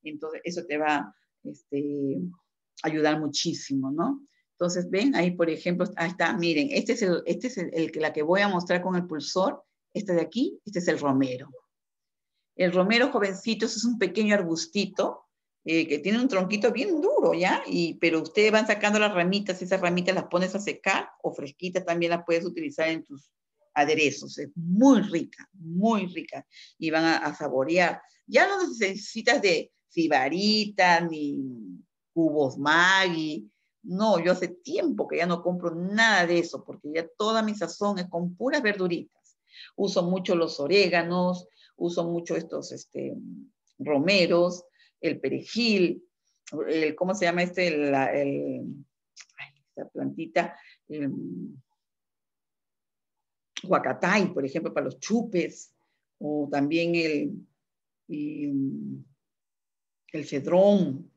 entonces eso te va a ayudar muchísimo, ¿no? Entonces, ven, ahí por ejemplo, ahí está, miren, este es la que voy a mostrar con el pulsor, este de aquí, este es el romero. El romero jovencito es un pequeño arbustito que tiene un tronquito bien duro, ¿ya? Pero ustedes van sacando las ramitas, esas ramitas las pones a secar o fresquitas también las puedes utilizar en tus aderezos. Es muy rica, y van a saborear. Ya no necesitas de sibarita ni cubos Maggi. No, yo hace tiempo que ya no compro nada de eso porque ya toda mi sazón es con puras verduritas. Uso mucho los oréganos, uso mucho estos romeros, el perejil, ¿cómo se llama esta plantita? Huacatay, por ejemplo, para los chupes, o también el cedrón,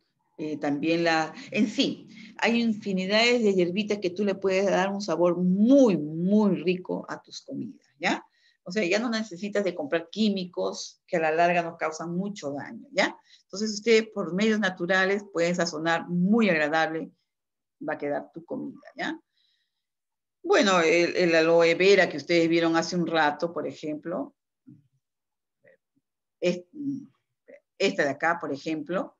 también en sí, hay infinidades de hierbitas que tú le puedes dar un sabor muy, muy rico a tus comidas, ¿ya? O sea, ya no necesitas de comprar químicos que a la larga nos causan mucho daño, ¿ya? Entonces, ustedes por medios naturales pueden sazonar muy agradable, va a quedar tu comida, ¿ya? Bueno, el aloe vera que ustedes vieron hace un rato, por ejemplo, esta de acá, por ejemplo,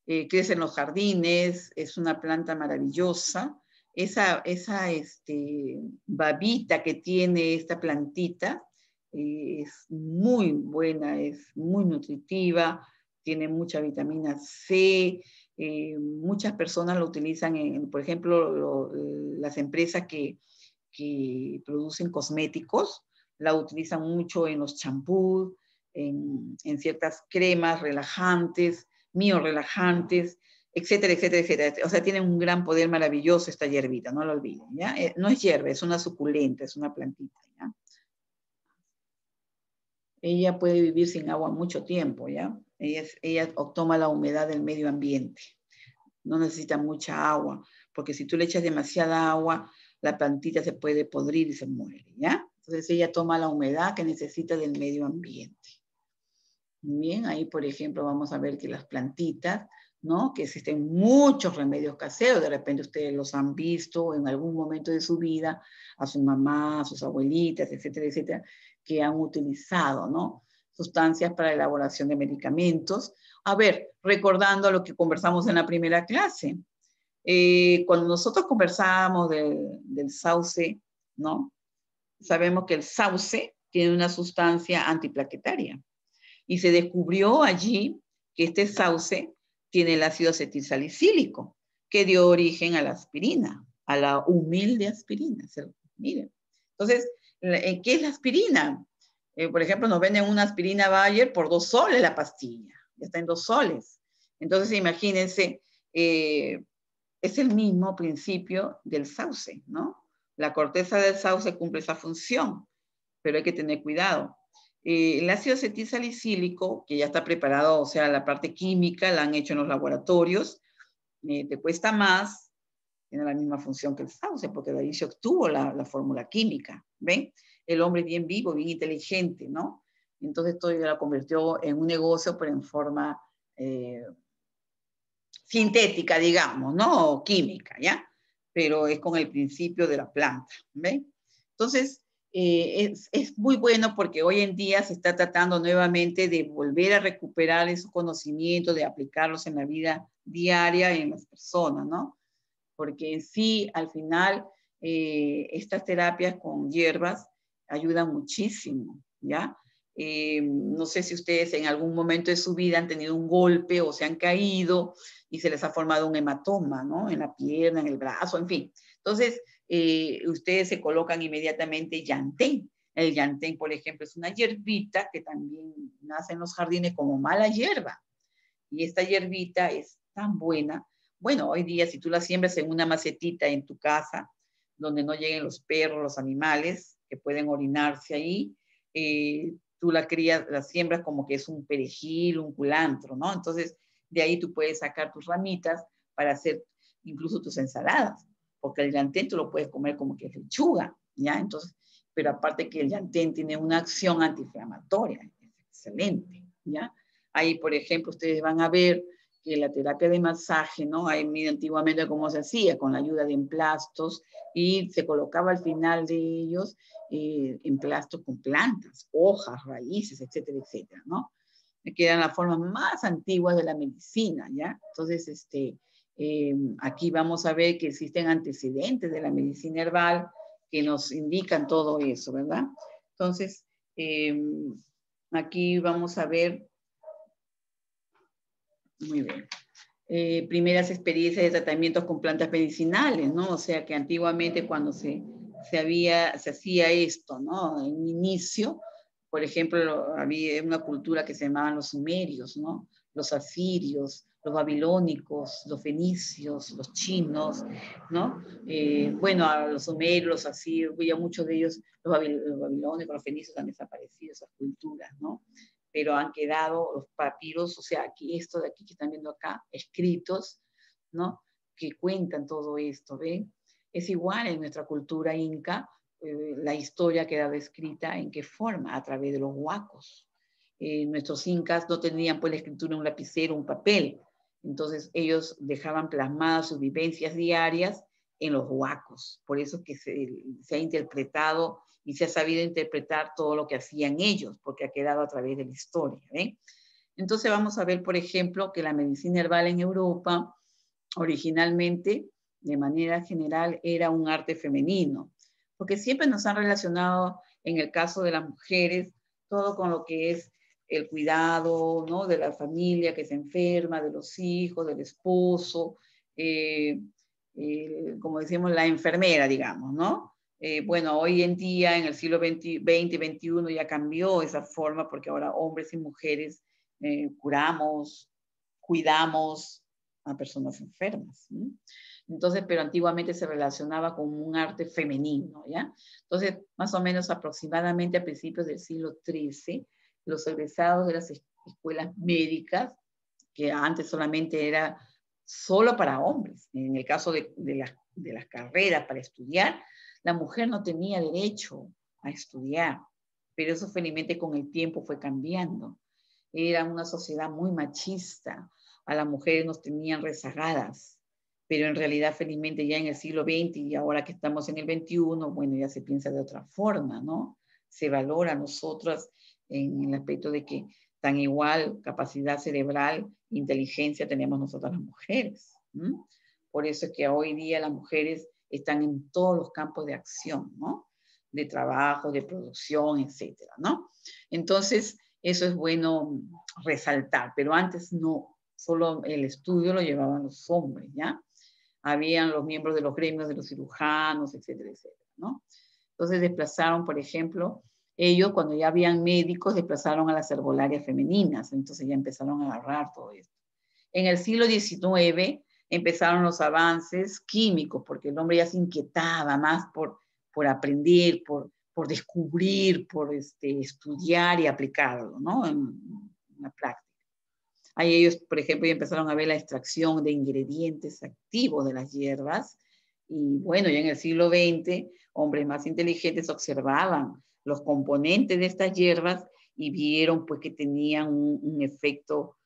crece en los jardines, es una planta maravillosa. Esa babita que tiene esta plantita es muy buena, es muy nutritiva, tiene mucha vitamina C. Muchas personas lo utilizan, por ejemplo, las empresas que producen cosméticos, la utilizan mucho en los champús, en ciertas cremas relajantes, miorelajantes, etcétera, etcétera, etcétera. O sea, tiene un gran poder maravilloso esta hierbita, no lo olviden, ¿ya? No es hierba, es una suculenta, es una plantita, ¿ya? Ella puede vivir sin agua mucho tiempo, ¿ya? Ella toma la humedad del medio ambiente. No necesita mucha agua, porque si tú le echas demasiada agua, la plantita se puede podrir y se muere, ¿ya? Entonces ella toma la humedad que necesita del medio ambiente. Bien, ahí por ejemplo vamos a ver que las plantitas, ¿no? Que existen muchos remedios caseros, de repente ustedes los han visto en algún momento de su vida, a su mamá, a sus abuelitas, etcétera, etcétera, que han utilizado, ¿no? Sustancias para la elaboración de medicamentos. A ver, recordando lo que conversamos en la primera clase, cuando nosotros conversábamos del sauce, ¿no? Sabemos que el sauce tiene una sustancia antiplaquetaria y se descubrió allí que este sauce tiene el ácido acetilsalicílico, que dio origen a la aspirina, a la humilde aspirina. Miren. Entonces, ¿qué es la aspirina? Por ejemplo, nos venden una aspirina Bayer por 2 soles la pastilla, ya está en 2 soles. Entonces, imagínense, es el mismo principio del sauce, ¿no? La corteza del sauce cumple esa función, pero hay que tener cuidado. El ácido acetilsalicílico, que ya está preparado, o sea, la parte química la han hecho en los laboratorios, te cuesta más, tiene la misma función que el sauce, porque de ahí se obtuvo la fórmula química, ¿ven? El hombre es bien vivo, bien inteligente, ¿no? Entonces todo ya lo convirtió en un negocio, pero en forma sintética, digamos, ¿no? O química, ¿ya? Pero es con el principio de la planta, ¿ven? Entonces, es muy bueno porque hoy en día se está tratando nuevamente de volver a recuperar esos conocimientos, de aplicarlos en la vida diaria en las personas, ¿no? Porque en sí, al final, estas terapias con hierbas ayudan muchísimo, ¿ya? No sé si ustedes en algún momento de su vida han tenido un golpe o se han caído y se les ha formado un hematoma, ¿no? En la pierna, en el brazo, en fin. Entonces, ustedes se colocan inmediatamente llantén. El llantén, por ejemplo, es una hierbita que también nace en los jardines como mala hierba. Y esta hierbita es tan buena. Bueno, hoy día si tú la siembras en una macetita en tu casa, donde no lleguen los perros, los animales que pueden orinarse ahí, tú la crías, la siembras como que es un perejil, un culantro, ¿no? Entonces, de ahí tú puedes sacar tus ramitas para hacer incluso tus ensaladas, porque el llantén tú lo puedes comer como que es lechuga, ¿ya? Entonces, pero aparte que el llantén tiene una acción antiinflamatoria, es excelente, ¿ya? Ahí, por ejemplo, ustedes van a ver que la terapia de masaje, ¿no? Ahí mira antiguamente cómo se hacía, con la ayuda de emplastos, y se colocaba al final de ellos emplastos con plantas, hojas, raíces, etcétera, etcétera, ¿no? Que eran las formas más antiguas de la medicina, ¿ya? Entonces, aquí vamos a ver que existen antecedentes de la medicina herbal que nos indican todo eso, ¿verdad? Entonces, aquí vamos a ver, muy bien, primeras experiencias de tratamientos con plantas medicinales, ¿no? O sea que antiguamente cuando se hacía esto, ¿no? En un inicio, por ejemplo, había una cultura que se llamaban los sumerios, ¿no? Los asirios, los babilónicos, los fenicios, los chinos, ¿no? Bueno, a los sumerios, los asirios, ya muchos de ellos, los babilónicos, los fenicios han desaparecido, esas culturas, ¿no? Pero han quedado los papiros, o sea, aquí, esto de aquí que están viendo acá, escritos, ¿no? Que cuentan todo esto, ¿ven? Es igual en nuestra cultura inca, la historia quedaba escrita en qué forma, a través de los huacos. Nuestros incas no tenían pues la escritura en un lapicero, un papel, entonces ellos dejaban plasmadas sus vivencias diarias en los huacos, por eso que se ha interpretado y se ha sabido interpretar todo lo que hacían ellos, porque ha quedado a través de la historia, ¿ven? Entonces vamos a ver, por ejemplo, que la medicina herbal en Europa originalmente, de manera general, era un arte femenino, porque siempre nos han relacionado, en el caso de las mujeres, todo con lo que es el cuidado, ¿no? De la familia que se enferma, de los hijos, del esposo, como decimos, la enfermera, digamos, ¿no? Bueno, hoy en día, en el siglo XX, XXI, ya cambió esa forma porque ahora hombres y mujeres curamos, cuidamos a personas enfermas, ¿sí? Entonces, pero antiguamente se relacionaba con un arte femenino, ¿ya? Entonces, más o menos aproximadamente a principios del siglo XIII, los egresados de las escuelas médicas, que antes solamente era solo para hombres, en el caso de las carreras para estudiar, la mujer no tenía derecho a estudiar. Pero eso felizmente con el tiempo fue cambiando. Era una sociedad muy machista. A las mujeres nos tenían rezagadas. Pero en realidad felizmente ya en el siglo XX y ahora que estamos en el XXI, bueno, ya se piensa de otra forma, ¿no? Se valora a nosotras en el aspecto de que tan igual capacidad cerebral, inteligencia tenemos nosotras las mujeres. Por eso es que hoy día las mujeres están en todos los campos de acción, ¿no? De trabajo, de producción, etcétera, ¿no? Entonces, eso es bueno resaltar, pero antes no, solo el estudio lo llevaban los hombres, ¿ya? Habían los miembros de los gremios de los cirujanos, etcétera, etcétera, ¿no? Entonces desplazaron, por ejemplo, ellos cuando ya habían médicos, desplazaron a las herbolarias femeninas, entonces ya empezaron a agarrar todo esto. En el siglo XIX empezaron los avances químicos, porque el hombre ya se inquietaba más por aprender, por descubrir, por estudiar y aplicarlo, ¿no? En la práctica. Ahí ellos, por ejemplo, ya empezaron a ver la extracción de ingredientes activos de las hierbas. Y bueno, ya en el siglo XX, hombres más inteligentes observaban los componentes de estas hierbas y vieron pues que tenían un efecto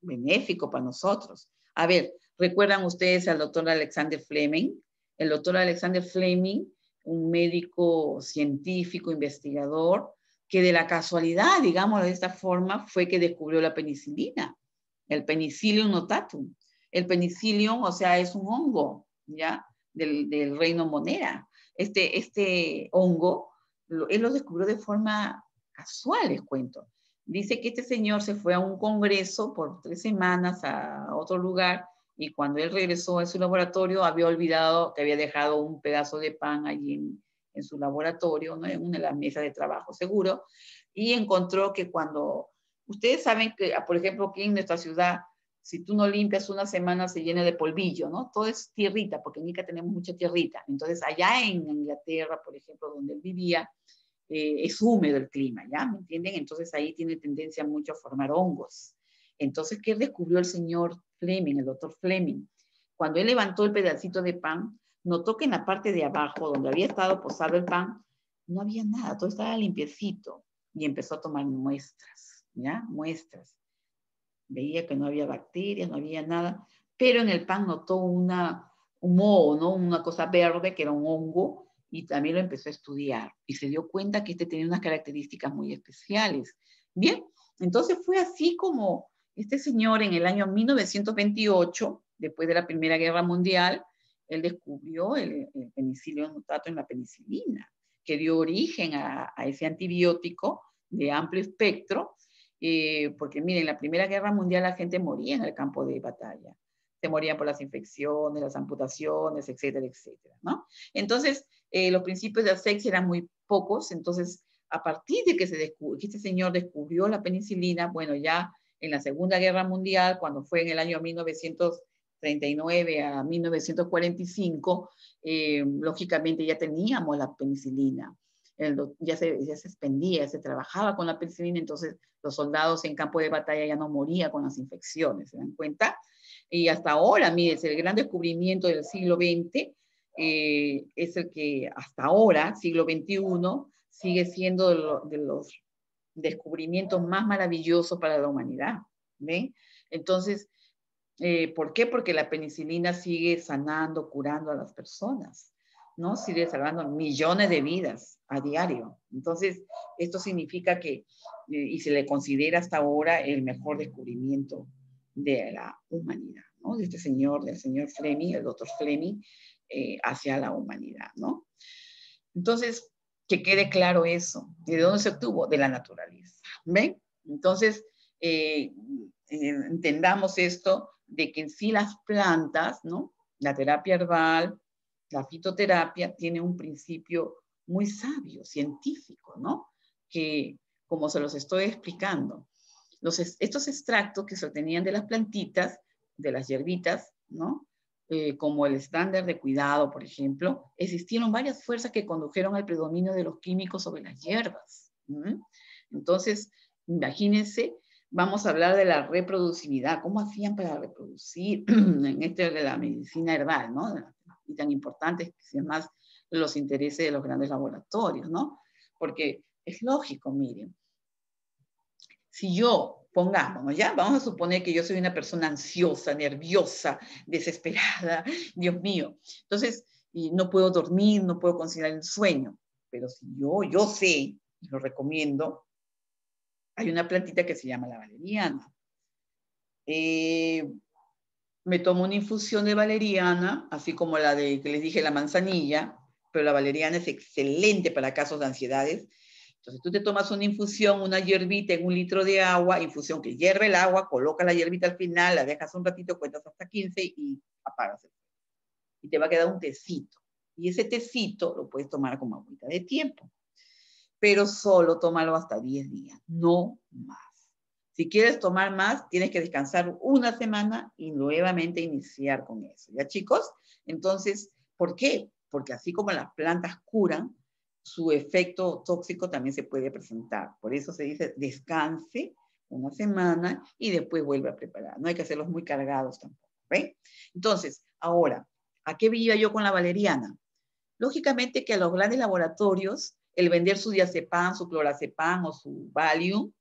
benéfico para nosotros. A ver, ¿recuerdan ustedes al doctor Alexander Fleming? El doctor Alexander Fleming, un médico científico, investigador, que de la casualidad, digamos de esta forma, fue que descubrió la penicilina, el Penicillium notatum. El penicillium, o sea, es un hongo, ¿ya? Del reino Monera. Este hongo, él lo descubrió de forma casual, les cuento. Dice que este señor se fue a un congreso por 3 semanas a otro lugar y cuando él regresó a su laboratorio había olvidado que había dejado un pedazo de pan allí en su laboratorio, ¿no? En una de las mesas de trabajo seguro, y encontró que cuando, ustedes saben que, por ejemplo, aquí en nuestra ciudad, si tú no limpias una semana se llena de polvillo, ¿no? Todo es tierrita, porque en Ica tenemos mucha tierrita. Entonces, allá en Inglaterra, por ejemplo, donde él vivía, es húmedo el clima, ¿ya? ¿Me entienden? Entonces ahí tiene tendencia mucho a formar hongos. Entonces, ¿qué descubrió el señor Fleming, el doctor Fleming? Cuando él levantó el pedacito de pan, notó que en la parte de abajo, donde había estado posado el pan, no había nada, todo estaba limpiecito. Y empezó a tomar muestras, ¿ya? Muestras. Veía que no había bacterias, no había nada, pero en el pan notó un moho, ¿no? Una cosa verde que era un hongo, y también lo empezó a estudiar y se dio cuenta que tenía unas características muy especiales. Bien, entonces fue así como este señor en el año 1928, después de la Primera Guerra Mundial, él descubrió el Penicillium notatum en la penicilina, que dio origen a ese antibiótico de amplio espectro, porque miren, en la Primera Guerra Mundial la gente moría en el campo de batalla. Se morían por las infecciones, las amputaciones, etcétera, etcétera, ¿no? Entonces, los principios de asepsia eran muy pocos, entonces, a partir de que este señor descubrió la penicilina, bueno, ya en la Segunda Guerra Mundial, cuando fue en el año 1939 a 1945, lógicamente ya teníamos la penicilina. Ya se expendía, se trabajaba con la penicilina, entonces los soldados en campo de batalla ya no morían con las infecciones, ¿se dan cuenta? Y hasta ahora, miren, el gran descubrimiento del siglo XX es el que hasta ahora, siglo XXI, sigue siendo de los descubrimientos más maravillosos para la humanidad, ¿ven? Entonces, ¿por qué? Porque la penicilina sigue sanando, curando a las personas, ¿no? Sigue salvando millones de vidas a diario. Entonces, esto significa que, y se le considera hasta ahora el mejor descubrimiento de la humanidad, ¿no? De este señor, del señor Fleming, el doctor Fleming, hacia la humanidad, ¿no? Entonces, que quede claro eso. ¿De dónde se obtuvo? De la naturaleza, ¿ven? Entonces, entendamos esto, de que en sí las plantas, ¿no? La terapia herbal, la fitoterapia, tiene un principio muy sabio, científico, ¿no? Que, como se los estoy explicando, estos extractos que se obtenían de las plantitas, de las hierbitas, ¿no? Como el estándar de cuidado, por ejemplo, existieron varias fuerzas que condujeron al predominio de los químicos sobre las hierbas. Entonces, imagínense, vamos a hablar de la reproducibilidad, cómo hacían para reproducir en de la medicina herbal, ¿no? Y tan importante, que además los intereses de los grandes laboratorios, ¿no? Porque es lógico, miren, si yo, pongámonos, ¿ya? Vamos a suponer que yo soy una persona ansiosa, nerviosa, desesperada, Dios mío. Entonces, y no puedo dormir, no puedo conciliar el sueño. Pero si yo sé, y lo recomiendo, hay una plantita que se llama la valeriana. Me tomo una infusión de valeriana, así como la de que les dije, la manzanilla, pero la valeriana es excelente para casos de ansiedades. Entonces tú te tomas una infusión, una hierbita en 1 litro de agua, infusión que hierve el agua, colocas la hierbita al final, la dejas un ratito, cuentas hasta 15 y apagas el fuego. Y te va a quedar un tecito. Y ese tecito lo puedes tomar como agüita de tiempo. Pero solo tómalo hasta 10 días, no más. Si quieres tomar más, tienes que descansar 1 semana y nuevamente iniciar con eso. ¿Ya, chicos? Entonces, ¿por qué? Porque así como las plantas curan, su efecto tóxico también se puede presentar. Por eso se dice descanse 1 semana y después vuelve a preparar. No hay que hacerlos muy cargados tampoco. ¿Ven? Entonces, ahora, ¿a qué iba yo con la valeriana? Lógicamente que a los grandes laboratorios, el vender su diazepam, su clorazepam o su Valium,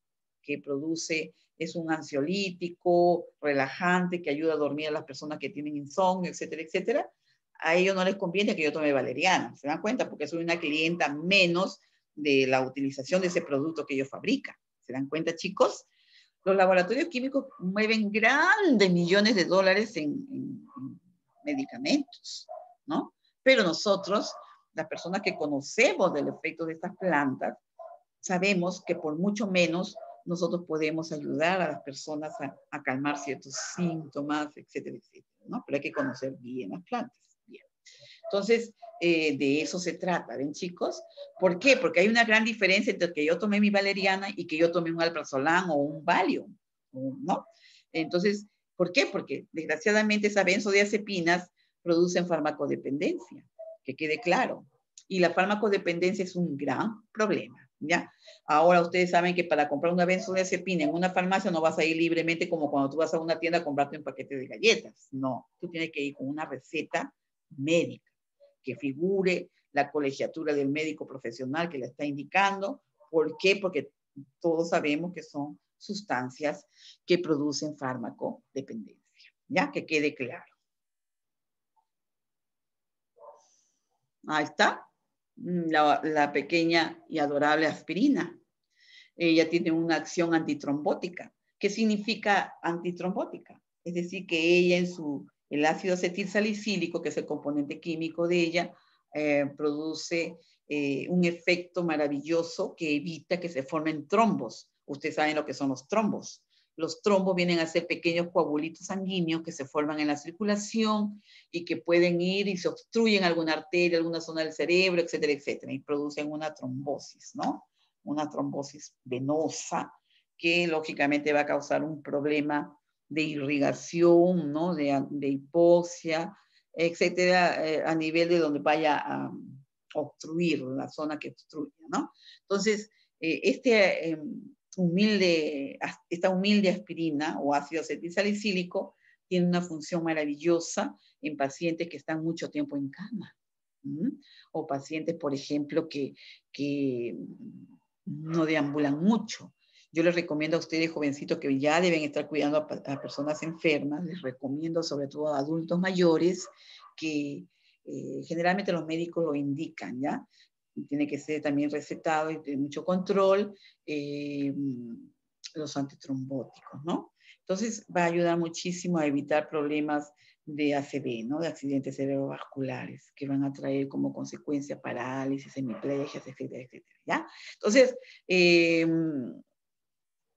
que produce, es un ansiolítico, relajante, que ayuda a dormir a las personas que tienen insomnio, etcétera, etcétera, a ellos no les conviene que yo tome valeriana, ¿se dan cuenta? Porque soy una clienta menos de la utilización de ese producto que ellos fabrican. ¿Se dan cuenta, chicos? Los laboratorios químicos mueven grandes millones de dólares en medicamentos, ¿no? Pero nosotros, las personas que conocemos del efecto de estas plantas, sabemos que por mucho menos nosotros podemos ayudar a las personas a calmar ciertos síntomas, etcétera, etcétera, ¿no? Pero hay que conocer bien las plantas. Bien. Entonces, de eso se trata, ¿ven, chicos? ¿Por qué? Porque hay una gran diferencia entre que yo tomé mi valeriana y que yo tomé un alprazolam o un Valium, ¿no? Entonces, ¿por qué? Porque desgraciadamente esas benzodiazepinas producen farmacodependencia, que quede claro. Y la farmacodependencia es un gran problema, ¿ya? Ahora ustedes saben que para comprar una benzodiazepina en una farmacia no vas a ir libremente como cuando tú vas a una tienda a comprarte un paquete de galletas. No, tú tienes que ir con una receta médica que figure la colegiatura del médico profesional que la está indicando. ¿Por qué? Porque todos sabemos que son sustancias que producen farmacodependencia. ¿Ya? Que quede claro. Ahí está. La pequeña y adorable aspirina. Ella tiene una acción antitrombótica. ¿Qué significa antitrombótica? Es decir, que ella el ácido acetilsalicílico, que es el componente químico de ella, produce un efecto maravilloso que evita que se formen trombos. Ustedes saben lo que son los trombos. Los trombos vienen a ser pequeños coagulitos sanguíneos que se forman en la circulación y que pueden ir y se obstruyen alguna arteria, alguna zona del cerebro, etcétera, etcétera, y producen una trombosis, ¿no? Una trombosis venosa que lógicamente va a causar un problema de irrigación, ¿no? de hipoxia, etcétera, a nivel de donde vaya a obstruir, la zona que obstruya, ¿no? Entonces, esta humilde aspirina o ácido acetilsalicílico tiene una función maravillosa en pacientes que están mucho tiempo en cama. O pacientes, por ejemplo, que no deambulan mucho. Yo les recomiendo a ustedes, jovencitos, que ya deben estar cuidando a personas enfermas, les recomiendo sobre todo a adultos mayores, que generalmente los médicos lo indican, ¿ya? Tiene que ser también recetado y de mucho control, los antitrombóticos, ¿no? Entonces va a ayudar muchísimo a evitar problemas de ACV, ¿no? De accidentes cerebrovasculares, que van a traer como consecuencia parálisis, hemiplegias, etcétera, etcétera, ¿ya? Entonces,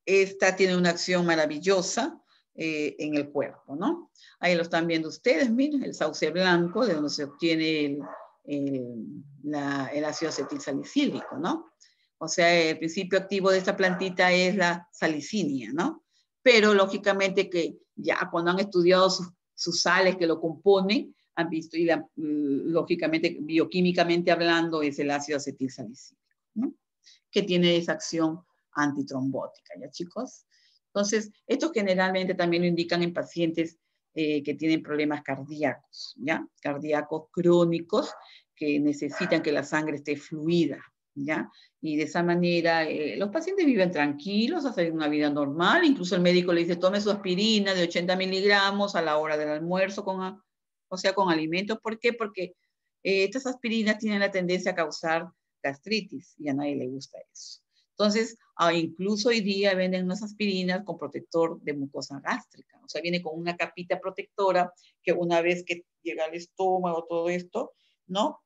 esta tiene una acción maravillosa en el cuerpo, ¿no? Ahí lo están viendo ustedes, miren, el sauce blanco, de donde se obtiene el ácido acetilsalicílico, ¿no? O sea, el principio activo de esta plantita es la salicinia, ¿no? Pero lógicamente que ya cuando han estudiado sus sales que lo componen, han visto, y lógicamente, bioquímicamente hablando, es el ácido acetilsalicílico, ¿no? Que tiene esa acción antitrombótica, ¿ya, chicos? Entonces, esto generalmente también lo indican en pacientes que tienen problemas cardíacos, ¿ya? Cardíacos crónicos, que necesitan que la sangre esté fluida, ¿ya? Y de esa manera los pacientes viven tranquilos, hacen una vida normal, incluso el médico le dice, tome su aspirina de 80 miligramos a la hora del almuerzo, o sea, con alimentos. ¿Por qué? Porque estas aspirinas tienen la tendencia a causar gastritis y a nadie le gusta eso. Entonces, incluso hoy día venden unas aspirinas con protector de mucosa gástrica. O sea, viene con una capita protectora que una vez que llega al estómago, todo esto, ¿no?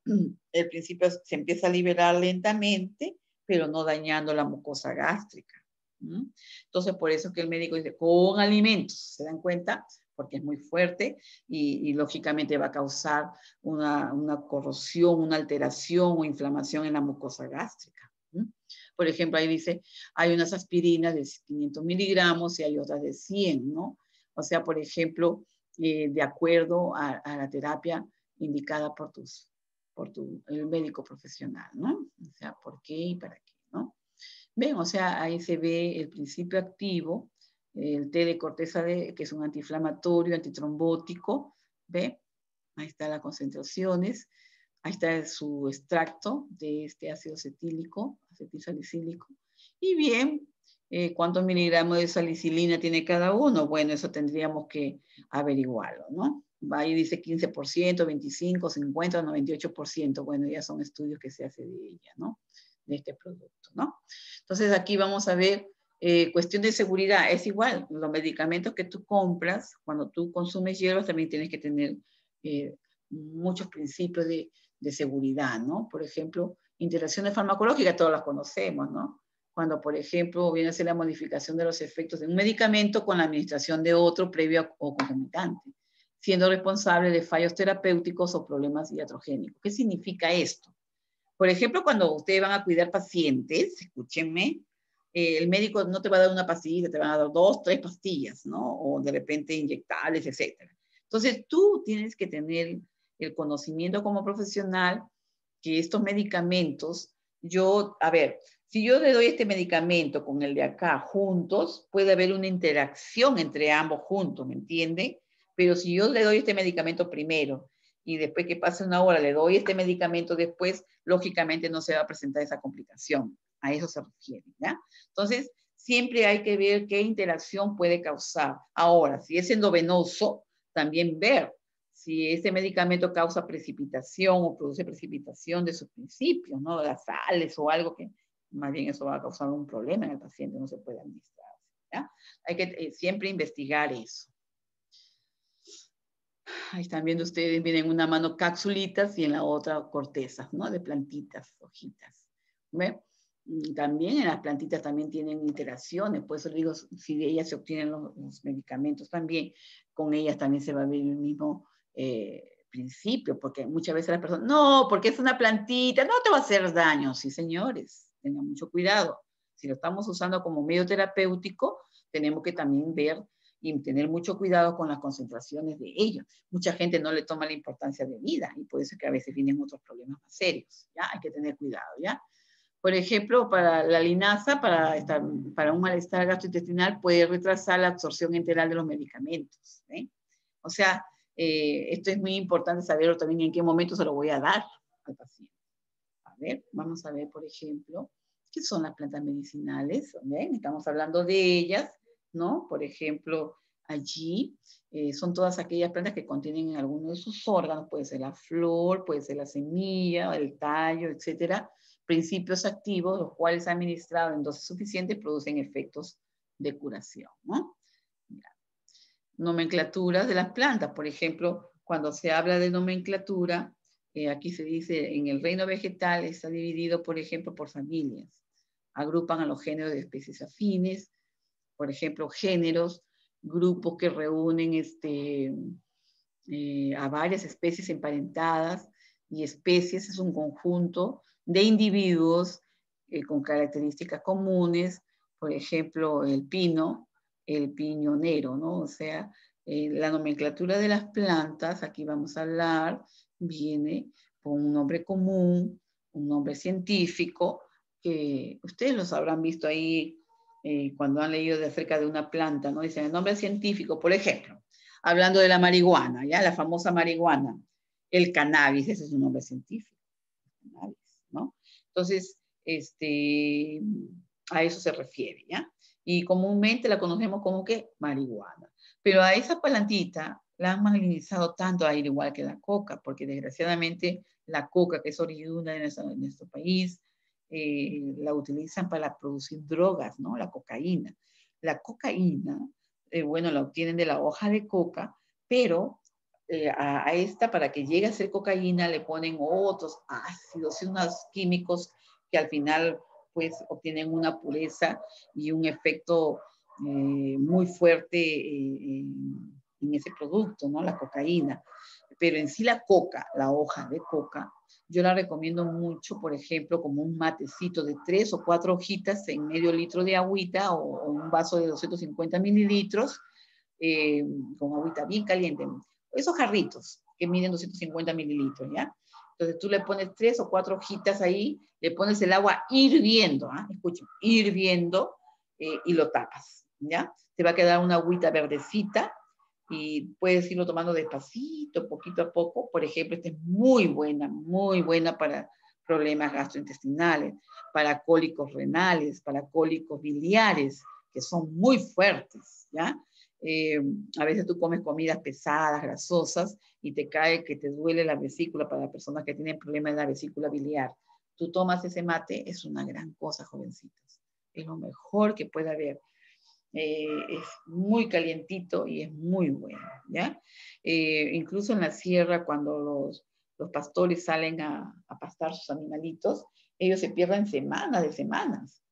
El principio se empieza a liberar lentamente, pero no dañando la mucosa gástrica. Entonces, por eso que el médico dice, con alimentos, ¿se dan cuenta? Porque es muy fuerte y lógicamente va a causar una corrosión, una alteración o inflamación en la mucosa gástrica. Por ejemplo, ahí dice, hay unas aspirinas de 500 miligramos y hay otras de 100, ¿no? O sea, por ejemplo, de acuerdo a la terapia indicada por el médico profesional, ¿no? O sea, ¿por qué y para qué, no? Ven, o sea, ahí se ve el principio activo, el té de corteza que es un antiinflamatorio, antitrombótico, ¿ve? Ahí están las concentraciones. Ahí está su extracto de este ácido acetílico, acetilsalicílico. Y bien, ¿cuántos miligramos de salicilina tiene cada uno? Bueno, eso tendríamos que averiguarlo, ¿no? Ahí dice 15%, 25%, 50%, 98%. Bueno, ya son estudios que se hacen de ella, ¿no? De este producto, ¿no? Entonces aquí vamos a ver cuestión de seguridad. Es igual, los medicamentos que tú compras, cuando tú consumes hierbas, también tienes que tener muchos principios de seguridad, ¿no? Por ejemplo, interacciones farmacológicas, todas las conocemos, ¿no? Cuando, por ejemplo, viene a ser la modificación de los efectos de un medicamento con la administración de otro previo o concomitante, siendo responsable de fallos terapéuticos o problemas iatrogénicos. ¿Qué significa esto? Por ejemplo, cuando ustedes van a cuidar pacientes, escúchenme, el médico no te va a dar una pastilla, te van a dar 2, 3 pastillas, ¿no? O de repente inyectables, etc. Entonces, tú tienes que tener el conocimiento como profesional que estos medicamentos, a ver, si yo le doy este medicamento con el de acá juntos, puede haber una interacción entre ambos juntos, ¿me entiende? Pero si yo le doy este medicamento primero y después que pase una hora le doy este medicamento después, lógicamente no se va a presentar esa complicación. A eso se refiere, ¿ya? Entonces, siempre hay que ver qué interacción puede causar. Ahora, si es endovenoso, también ver si ese medicamento causa precipitación o produce precipitación de sus principios, ¿no? Las sales o algo que más bien eso va a causar un problema en el paciente, no se puede administrar, ¿ya? Hay que siempre investigar eso. Ahí están viendo ustedes, vienen en una mano cápsulitas y en la otra cortezas, ¿no? De plantitas, hojitas. ¿Ve? También en las plantitas también tienen interacciones, por eso digo, si de ellas se obtienen los medicamentos también, con ellas también se va a ver el mismo principio, porque muchas veces las personas, no, porque es una plantita, no te va a hacer daño. Sí, señores, tengan mucho cuidado. Si lo estamos usando como medio terapéutico, tenemos que también ver y tener mucho cuidado con las concentraciones de ellos. Mucha gente no le toma la importancia de vida y por eso es que a veces vienen otros problemas más serios, ¿ya? Hay que tener cuidado, ¿ya? Por ejemplo, para la linaza, para un malestar gastrointestinal, puede retrasar la absorción enteral de los medicamentos, ¿eh? O sea, esto es muy importante saberlo también en qué momento se lo voy a dar al paciente. A ver, vamos a ver, por ejemplo, qué son las plantas medicinales, ¿ven? Estamos hablando de ellas, ¿no? Por ejemplo, allí son todas aquellas plantas que contienen alguno de sus órganos, puede ser la flor, puede ser la semilla, el tallo, etcétera, principios activos, los cuales administrados en dosis suficientes producen efectos de curación, ¿no? Nomenclaturas de las plantas, por ejemplo, cuando se habla de nomenclatura, aquí se dice en el reino vegetal está dividido, por ejemplo, por familias. Agrupan a los géneros de especies afines, por ejemplo, géneros, grupos que reúnen a varias especies emparentadas, y especies es un conjunto de individuos con características comunes, por ejemplo, el pino, el piñonero, ¿no? O sea, la nomenclatura de las plantas, aquí vamos a hablar, viene con un nombre común, un nombre científico, que ustedes los habrán visto ahí cuando han leído acerca de una planta, ¿no? Dicen el nombre científico, por ejemplo, hablando de la marihuana, ¿ya? La famosa marihuana, el cannabis, ese es un nombre científico. Entonces, a eso se refiere, ¿ya? Y comúnmente la conocemos como que marihuana. Pero a esa plantita la han malinizado tanto, al igual que la coca, porque desgraciadamente la coca, que es oriunda en nuestro país, la utilizan para producir drogas, ¿no? La cocaína. La cocaína, bueno, la obtienen de la hoja de coca, pero a esta, para que llegue a ser cocaína, le ponen otros ácidos y unos químicos que al final, pues, obtienen una pureza y un efecto muy fuerte en ese producto, ¿no? La cocaína. Pero en sí la coca, la hoja de coca, yo la recomiendo mucho, por ejemplo, como un matecito de 3 o 4 hojitas en medio litro de agüita o un vaso de 250 mililitros con agüita bien caliente. Esos jarritos que miden 250 mililitros, ¿ya? Entonces tú le pones 3 o 4 hojitas ahí, le pones el agua hirviendo, ¿ah? Escuchen, hirviendo y lo tapas, ¿ya? Te va a quedar una agüita verdecita y puedes irlo tomando despacito, poquito a poco. Por ejemplo, esta es muy buena para problemas gastrointestinales, para cólicos renales, para cólicos biliares, que son muy fuertes, ¿ya? A veces tú comes comidas pesadas, grasosas, y te cae que te duele la vesícula para personas que tienen problemas de la vesícula biliar. Tú tomas ese mate, es una gran cosa, jovencitas. Es lo mejor que puede haber. Es muy calientito y es muy bueno, ¿ya? Incluso en la sierra, cuando los pastores salen a pastar sus animalitos, ellos se pierden semanas de semanas.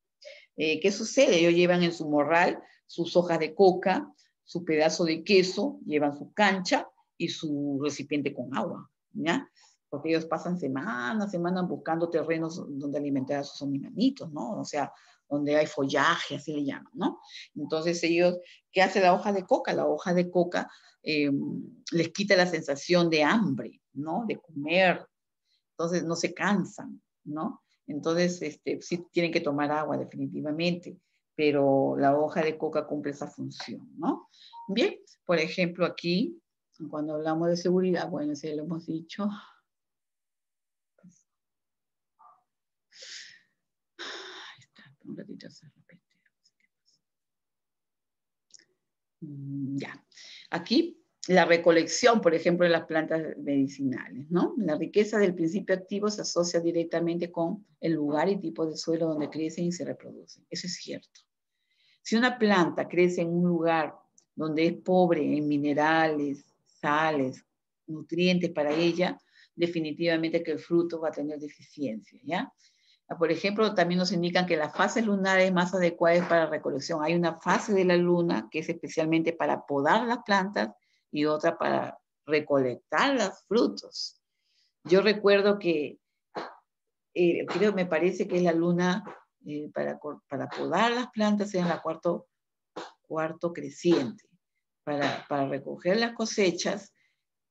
¿Qué sucede? Ellos llevan en su morral sus hojas de coca, su pedazo de queso, llevan su cancha y su recipiente con agua, ¿ya? Porque ellos pasan semanas buscando terrenos donde alimentar a sus animalitos, ¿no? O sea, donde hay follaje, así le llaman, ¿no? Entonces ellos, ¿qué hace la hoja de coca? La hoja de coca les quita la sensación de hambre, ¿no? De comer. Entonces no se cansan, ¿no? Entonces sí tienen que tomar agua definitivamente, pero la hoja de coca cumple esa función, ¿no? Bien, por ejemplo aquí, cuando hablamos de seguridad, bueno, sí lo hemos dicho. Un ratito se repite. Ya. Aquí la recolección, por ejemplo, de las plantas medicinales, ¿no? La riqueza del principio activo se asocia directamente con el lugar y tipo de suelo donde crecen y se reproducen. Eso es cierto. Si una planta crece en un lugar donde es pobre en minerales, sales, nutrientes para ella, definitivamente que el fruto va a tener deficiencia, ¿ya? Por ejemplo, también nos indican que las fases lunares más adecuadas para recolección. Hay una fase de la luna que es especialmente para podar las plantas y otra para recolectar los frutos. Yo recuerdo que, me parece que es la luna para podar las plantas en la cuarto creciente. Para recoger las cosechas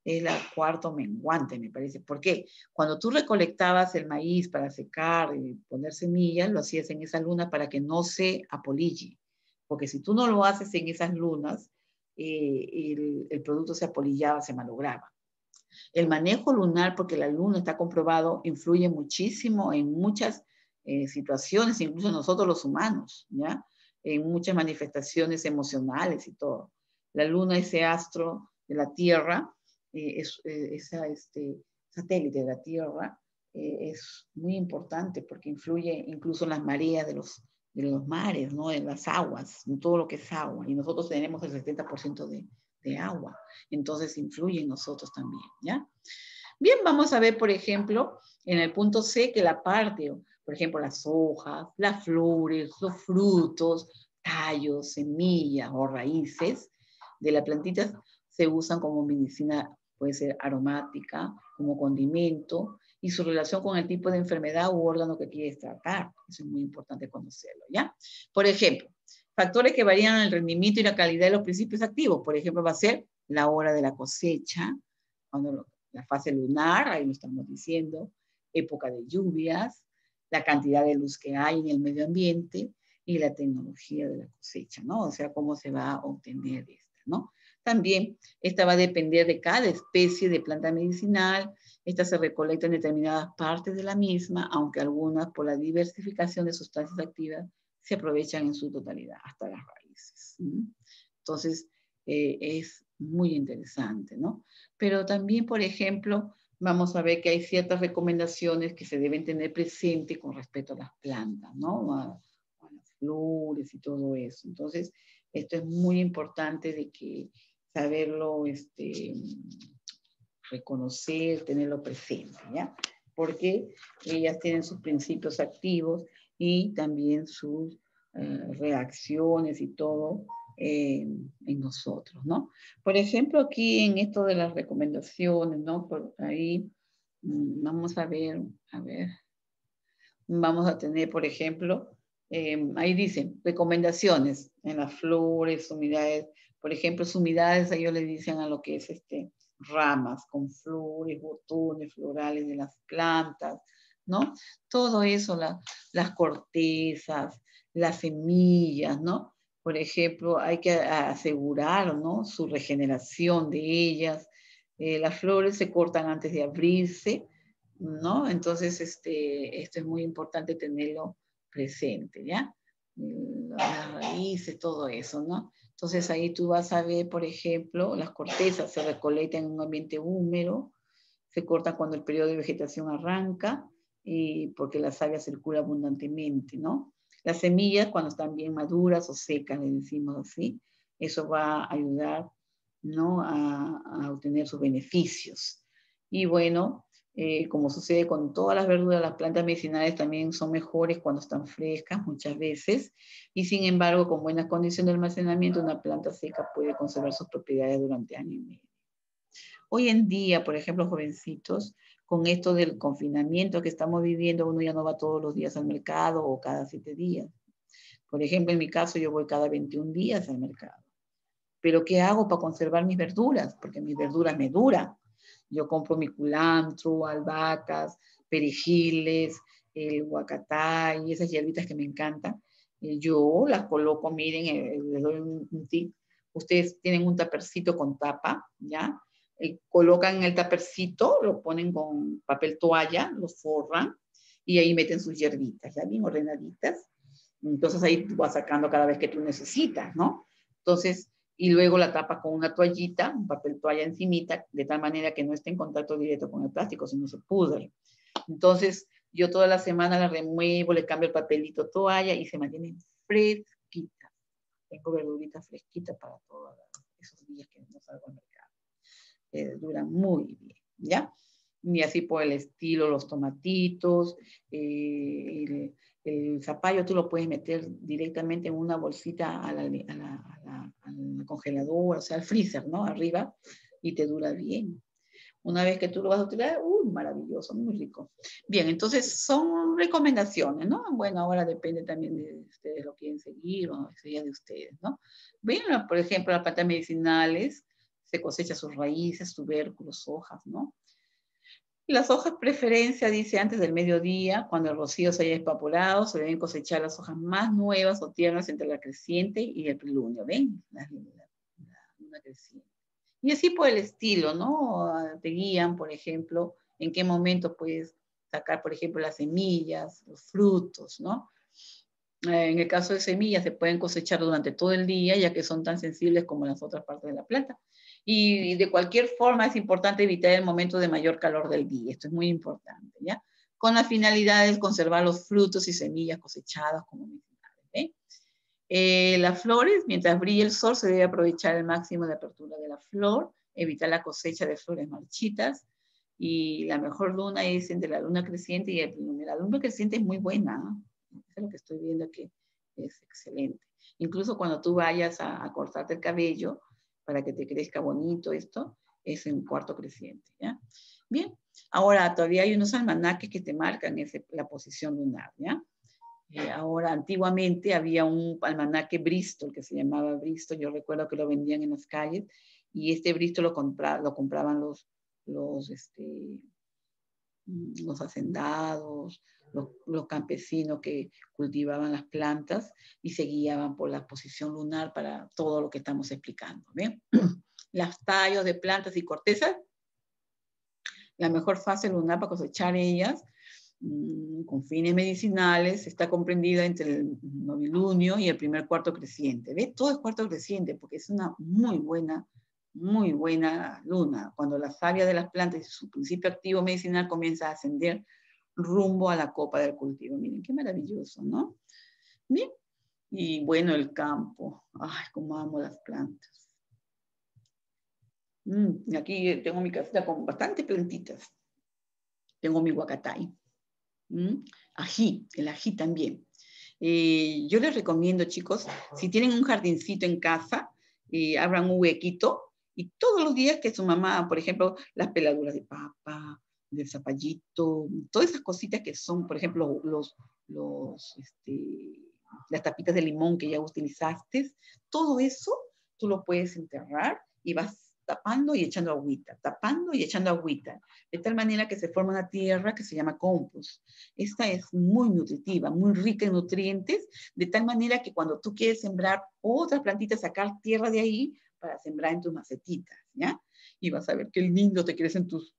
es la cuarto menguante, me parece. ¿Por qué? Cuando tú recolectabas el maíz para secar y poner semillas, lo hacías en esa luna para que no se apolille. Porque si tú no lo haces en esas lunas, el producto se apolillaba, se malograba. El manejo lunar, porque la luna está comprobado, influye muchísimo en muchas situaciones, incluso nosotros los humanos, ¿ya? En muchas manifestaciones emocionales y todo. La luna, ese astro de la Tierra, satélite de la Tierra, es muy importante porque influye incluso en las mareas de los mares, ¿no? En las aguas, en todo lo que es agua. Y nosotros tenemos el 70% de agua. Entonces influye en nosotros también, ¿ya? Bien, vamos a ver, por ejemplo, en el punto C, que la parte, por ejemplo, las hojas, las flores, los frutos, tallos, semillas o raíces de la plantita se usan como medicina, puede ser aromática, como condimento, y su relación con el tipo de enfermedad u órgano que quieres tratar. Eso es muy importante conocerlo, ¿ya? Por ejemplo, factores que varían el rendimiento y la calidad de los principios activos. Por ejemplo, va a ser la hora de la cosecha, la fase lunar, ahí lo estamos diciendo, época de lluvias, la cantidad de luz que hay en el medio ambiente y la tecnología de la cosecha, ¿no? O sea, cómo se va a obtener esta. ¿no? También esta va a depender de cada especie de planta medicinal. Esta se recolecta en determinadas partes de la misma, aunque algunas, por la diversificación de sustancias activas, se aprovechan en su totalidad, hasta las raíces. Entonces, es muy interesante, ¿no? Pero también, por ejemplo, vamos a ver que hay ciertas recomendaciones que se deben tener presente con respecto a las plantas, ¿no? A las flores y todo eso. Entonces, esto es muy importante de que saberlo, reconocer, tenerlo presente, ¿ya? Porque ellas tienen sus principios activos y también sus reacciones y todo en nosotros, ¿no? Por ejemplo, aquí en esto de las recomendaciones, ¿no? Por ahí vamos a ver, vamos a tener, por ejemplo, ahí dicen recomendaciones en las flores, humedades, por ejemplo, humedades, ellos le dicen a lo que es ramas con flores, botones florales de las plantas, ¿no? Todo eso, las cortezas, las semillas, ¿no? Por ejemplo, hay que asegurar, ¿no? Su regeneración de ellas. Las flores se cortan antes de abrirse, ¿no? Entonces, esto es muy importante tenerlo presente, ¿ya? Las raíces, todo eso, ¿no? Entonces ahí tú vas a ver, por ejemplo, las cortezas se recolectan en un ambiente húmedo, se cortan cuando el periodo de vegetación arranca, y porque la savia circula abundantemente, ¿no? Las semillas, cuando están bien maduras o secas, le decimos así, eso va a ayudar, ¿no? A obtener sus beneficios. Y bueno, como sucede con todas las verduras, las plantas medicinales también son mejores cuando están frescas muchas veces, y sin embargo, con buenas condiciones de almacenamiento, una planta seca puede conservar sus propiedades durante años y medio. Hoy en día, por ejemplo, jovencitos, con esto del confinamiento que estamos viviendo, uno ya no va todos los días al mercado o cada 7 días. Por ejemplo, en mi caso, yo voy cada 21 días al mercado. Pero ¿qué hago para conservar mis verduras? Porque mis verduras me duran. Yo compro mi culantro, albahacas, perejiles, el huacatá y esas hierbitas que me encantan. Yo las coloco, miren, les doy un tip. Ustedes tienen un tapercito con tapa, ¿ya? Colocan en el tapercito, lo ponen con papel toalla, lo forran y ahí meten sus hierbitas, ya bien ordenaditas. Entonces ahí tú vas sacando cada vez que tú necesitas, ¿no? Entonces, y luego la tapa con una toallita, un papel toalla encimita, de tal manera que no esté en contacto directo con el plástico, sino se pudre. Entonces, yo toda la semana la remuevo, le cambio el papelito toalla y se mantiene fresquita. Tengo verduritas fresquitas para todos esos días que no salgo al mercado. Duran muy bien, ¿ya? Y así por el estilo, los tomatitos, el zapallo tú lo puedes meter directamente en una bolsita al congelador, o sea, al freezer, ¿no? Arriba, y te dura bien. Una vez que tú lo vas a utilizar, maravilloso, muy rico. Bien, entonces son recomendaciones, ¿no? Bueno, ahora depende también de ustedes lo quieren seguir o sería de ustedes, ¿no? Bien, por ejemplo, las plantas medicinales, se cosecha sus raíces, tubérculos, hojas, ¿no? Las hojas preferencia, dice, antes del mediodía, cuando el rocío se haya evaporado, se deben cosechar las hojas más nuevas o tiernas entre la creciente y el plenilunio, ¿ven? La luna creciente. Y así por el estilo, ¿no? Te guían, por ejemplo, en qué momento puedes sacar, por ejemplo, las semillas, los frutos, ¿no? En el caso de semillas, se pueden cosechar durante todo el día, ya que son tan sensibles como las otras partes de la planta. Y de cualquier forma es importante evitar el momento de mayor calor del día. Esto es muy importante, ¿ya? Con la finalidad de conservar los frutos y semillas cosechadas como medicinales, ¿eh? Las flores, mientras brille el sol, se debe aprovechar el máximo de apertura de la flor, evitar la cosecha de flores marchitas, y la mejor luna es entre la luna creciente y el plenilunio. La luna creciente es muy buena, ¿no? Es lo que estoy viendo que es excelente. Incluso cuando tú vayas a cortarte el cabello para que te crezca bonito esto, es en cuarto creciente, ¿ya? Bien, ahora todavía hay unos almanaques que te marcan la posición lunar, ¿ya? Ahora, antiguamente había un almanaque Bristol que se llamaba Bristol, yo recuerdo que lo vendían en las calles, y este Bristol lo compraban los los hacendados, los campesinos que cultivaban las plantas y se guiaban por la posición lunar para todo lo que estamos explicando. ¿Ven? Los tallos de plantas y cortezas, la mejor fase lunar para cosechar ellas con fines medicinales está comprendida entre el novilunio y el primer cuarto creciente. ¿Ves? Todo es cuarto creciente porque es una muy buena luna. Cuando la savia de las plantas y su principio activo medicinal comienza a ascender rumbo a la copa del cultivo. Miren, qué maravilloso, ¿no? Bien. Y bueno, el campo. Ay, cómo amo las plantas. Y aquí tengo mi casita con bastantes plantitas. Tengo mi huacatay. Ají, el ají también. Yo les recomiendo, chicos, si tienen un jardincito en casa, abran un huequito y todos los días que su mamá, por ejemplo, las peladuras de papa, del zapallito, todas esas cositas que son, por ejemplo, las tapitas de limón que ya utilizaste, todo eso tú lo puedes enterrar y vas tapando y echando agüita, tapando y echando agüita, de tal manera que se forma una tierra que se llama compost. Esta es muy nutritiva, muy rica en nutrientes, de tal manera que cuando tú quieres sembrar otras plantitas, sacar tierra de ahí para sembrar en tus macetitas, ¿ya? Y vas a ver qué lindo te crecen tus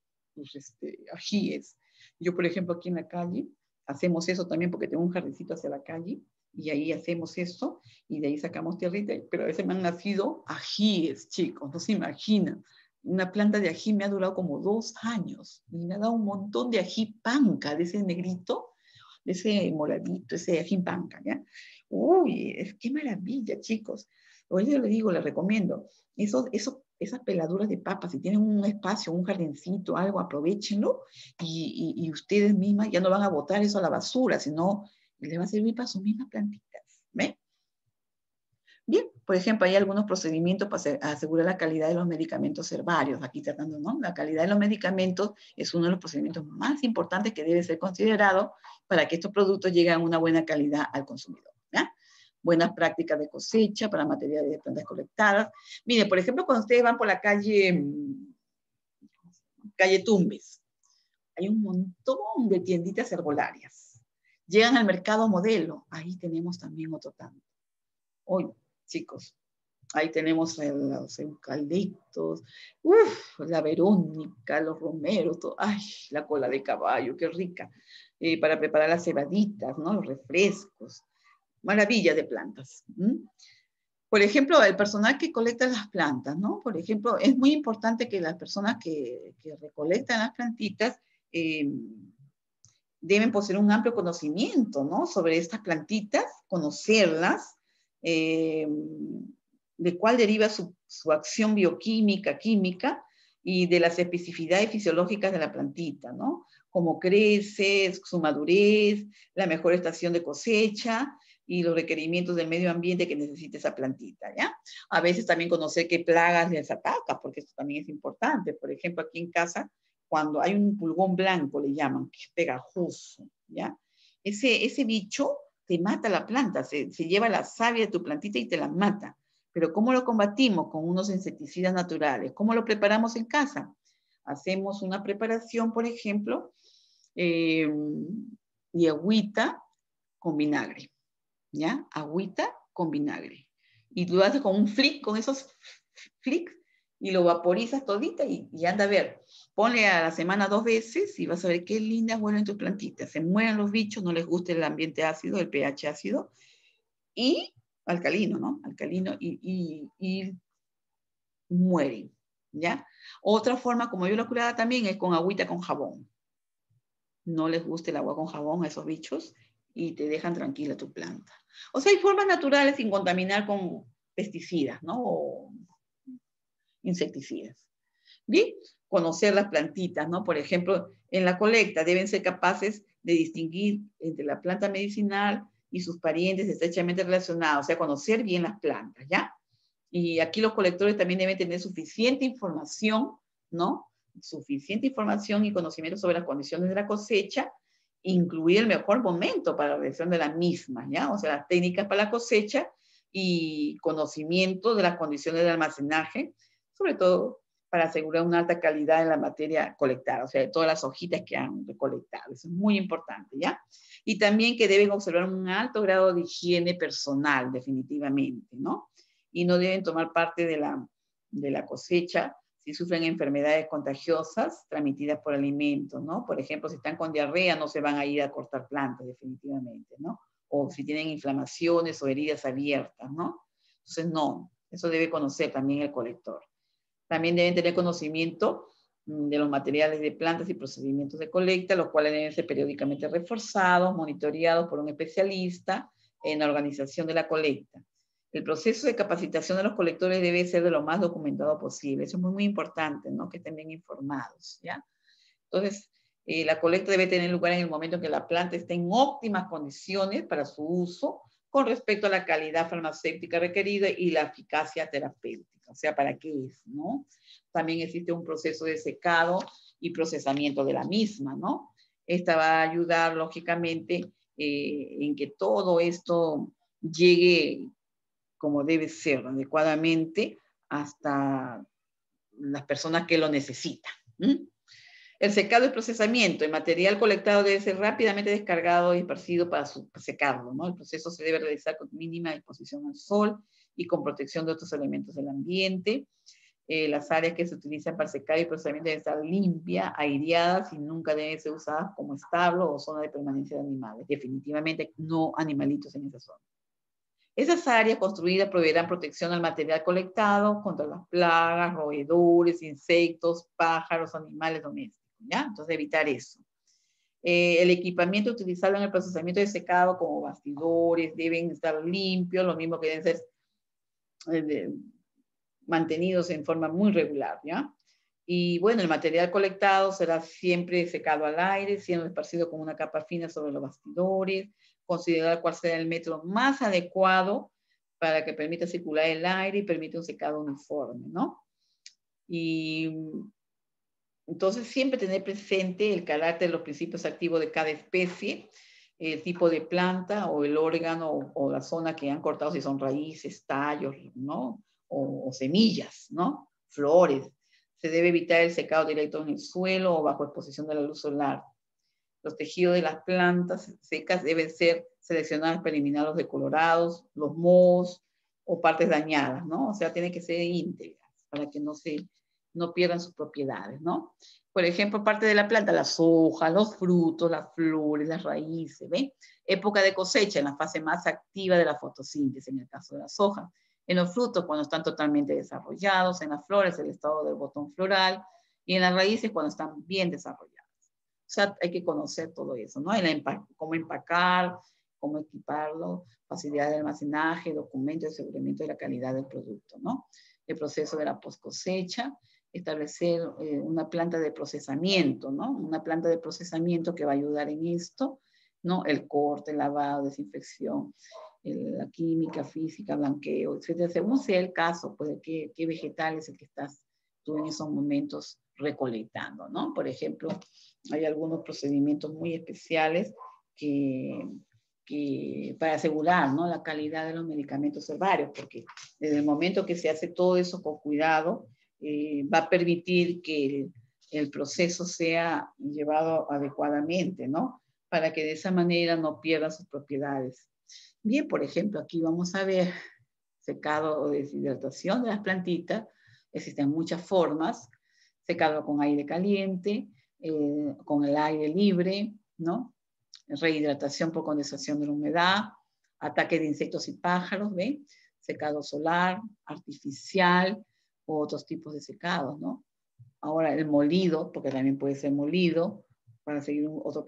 ajíes. Yo, por ejemplo, aquí en la calle, hacemos eso también porque tengo un jardincito hacia la calle, y ahí hacemos eso, y de ahí sacamos tierrita, pero a veces me han nacido ajíes, chicos, no se imaginan. Una planta de ají me ha durado como 2 años, y me ha dado un montón de ají panca, de ese negrito, de ese moradito, ese ají panca, ¿ya? Uy, qué maravilla, chicos. Hoy yo les digo, les recomiendo, esas peladuras de papas, si tienen un espacio, un jardincito, algo, aprovechenlo, y ustedes mismas ya no van a botar eso a la basura, sino les va a servir para sus mismas plantitas. ¿Ven? Bien, por ejemplo, hay algunos procedimientos para asegurar la calidad de los medicamentos herbarios. Aquí tratando, ¿no? La calidad de los medicamentos es uno de los procedimientos más importantes que debe ser considerado para que estos productos lleguen a una buena calidad al consumidor. ¿Ya? Buenas prácticas de cosecha para materiales de plantas colectadas. Mire, por ejemplo, cuando ustedes van por la calle Tumbes, hay un montón de tienditas herbolarias. Llegan al mercado modelo, ahí tenemos también otro tanto. Hoy, chicos, ahí tenemos los eucaliptos, la verónica, los romeros, todo, ay, la cola de caballo, qué rica, para preparar las cebaditas, ¿no? Los refrescos, maravilla de plantas. Por ejemplo, el personal que colecta las plantas, ¿no? Por ejemplo, es muy importante que las personas que recolectan las plantitas deben poseer un amplio conocimiento, ¿no? Sobre estas plantitas, conocerlas, de cuál deriva su acción bioquímica, química, y de las especificidades fisiológicas de la plantita, ¿no? Cómo crece, su madurez, la mejor estación de cosecha y los requerimientos del medio ambiente que necesita esa plantita, ¿ya? A veces también conocer qué plagas les ataca, porque esto también es importante. Por ejemplo, aquí en casa, cuando hay un pulgón blanco, le llaman, que es pegajoso, ¿ya? Ese bicho te mata la planta, se lleva la savia de tu plantita y te la mata. Pero ¿cómo lo combatimos? Con unos insecticidas naturales. ¿Cómo lo preparamos en casa? Hacemos una preparación, por ejemplo, de agüita con vinagre, ¿ya? Agüita con vinagre. Y lo haces con un flick, con esos flicks, y lo vaporizas todita y anda a ver. Ponle a la semana 2 veces y vas a ver qué lindas vuelven tus plantitas. Se mueren los bichos, no les gusta el ambiente ácido, el pH ácido, y alcalino, ¿no? Alcalino y mueren, ¿ya? Otra forma, como yo lo curaba también, es con agüita con jabón. No les gusta el agua con jabón a esos bichos y te dejan tranquila tu planta. O sea, hay formas naturales sin contaminar con pesticidas, ¿no? O insecticidas. Bien, conocer las plantitas, ¿no? Por ejemplo, en la colecta deben ser capaces de distinguir entre la planta medicinal y sus parientes estrechamente relacionados, o sea, conocer bien las plantas, ¿ya? Y aquí los colectores también deben tener suficiente información, ¿no? Suficiente información y conocimiento sobre las condiciones de la cosecha, incluir el mejor momento para la realización de la misma, ¿ya? O sea, las técnicas para la cosecha y conocimiento de las condiciones de almacenaje, sobre todo para asegurar una alta calidad en la materia colectada, o sea, de todas las hojitas que han recolectado. Eso es muy importante, ¿ya? Y también que deben observar un alto grado de higiene personal, definitivamente, ¿no? Y no deben tomar parte de la cosecha si sufren enfermedades contagiosas transmitidas por alimentos, ¿no? Por ejemplo, si están con diarrea, no se van a ir a cortar plantas, definitivamente, ¿no? O si tienen inflamaciones o heridas abiertas, ¿no? Entonces, no, eso debe conocer también el colector. También deben tener conocimiento de los materiales de plantas y procedimientos de colecta, los cuales deben ser periódicamente reforzados, monitoreados por un especialista en la organización de la colecta. El proceso de capacitación de los colectores debe ser de lo más documentado posible. Eso es muy, muy importante, ¿no? Que estén bien informados, ¿ya? Entonces, la colecta debe tener lugar en el momento en que la planta esté en óptimas condiciones para su uso con respecto a la calidad farmacéutica requerida y la eficacia terapéutica. O sea, ¿para qué es, no? También existe un proceso de secado y procesamiento de la misma, ¿no? Esta va a ayudar, lógicamente, en que todo esto llegue como debe ser, adecuadamente, hasta las personas que lo necesitan. El secado y procesamiento. El material colectado debe ser rápidamente descargado y esparcido para secarlo, ¿no? El proceso se debe realizar con mínima exposición al sol y con protección de otros elementos del ambiente. Las áreas que se utilizan para secar y procesamiento deben estar limpias, aireadas y nunca deben ser usadas como establo o zona de permanencia de animales. Definitivamente no animalitos en esa zona. Esas áreas construidas proveerán protección al material colectado contra las plagas, roedores, insectos, pájaros, animales domésticos, ¿ya? Entonces, evitar eso. El equipamiento utilizado en el procesamiento de secado, como bastidores, deben estar limpios, lo mismo que deben ser mantenidos en forma muy regular, ¿ya? Y bueno, el material colectado será siempre secado al aire, siendo esparcido con una capa fina sobre los bastidores, considerar cuál será el método más adecuado para que permita circular el aire y permita un secado uniforme, ¿no? Y entonces siempre tener presente el carácter de los principios activos de cada especie, el tipo de planta o el órgano o la zona que han cortado, si son raíces, tallos, ¿no? O semillas, ¿no? Flores. Se debe evitar el secado directo en el suelo o bajo exposición de la luz solar. Los tejidos de las plantas secas deben ser seleccionados para eliminar los decolorados, los mohos o partes dañadas, ¿no? O sea, tienen que ser íntegras para que no pierdan sus propiedades, ¿no? Por ejemplo, parte de la planta, las hojas, los frutos, las flores, las raíces, ¿ven? Época de cosecha, en la fase más activa de la fotosíntesis, en el caso de las hojas. En los frutos, cuando están totalmente desarrollados. En las flores, el estado del botón floral. Y en las raíces, cuando están bien desarrolladas. O sea, hay que conocer todo eso, ¿no? Cómo empacar, cómo equiparlo, facilidad de almacenaje, documentos de aseguramiento de la calidad del producto, ¿no? El proceso de la post cosecha, establecer una planta de procesamiento, ¿no? Una planta de procesamiento que va a ayudar en esto, ¿no? El corte, el lavado, desinfección, la química, física, blanqueo, etcétera. Según sea el caso, pues, qué vegetal es el que estás tú en esos momentos recolectando, ¿no? Por ejemplo, hay algunos procedimientos muy especiales que para asegurar, ¿no? La calidad de los medicamentos herbarios, porque desde el momento que se hace todo eso con cuidado, va a permitir que el proceso sea llevado adecuadamente, ¿no? Para que de esa manera no pierda sus propiedades. Bien, por ejemplo, aquí vamos a ver secado o deshidratación de las plantitas. Existen muchas formas. Secado con aire caliente, con el aire libre, ¿no? Rehidratación por condensación de la humedad, ataque de insectos y pájaros, ¿ven? Secado solar, artificial, o otros tipos de secados, ¿no? Ahora el molido, porque también puede ser molido, para seguir otro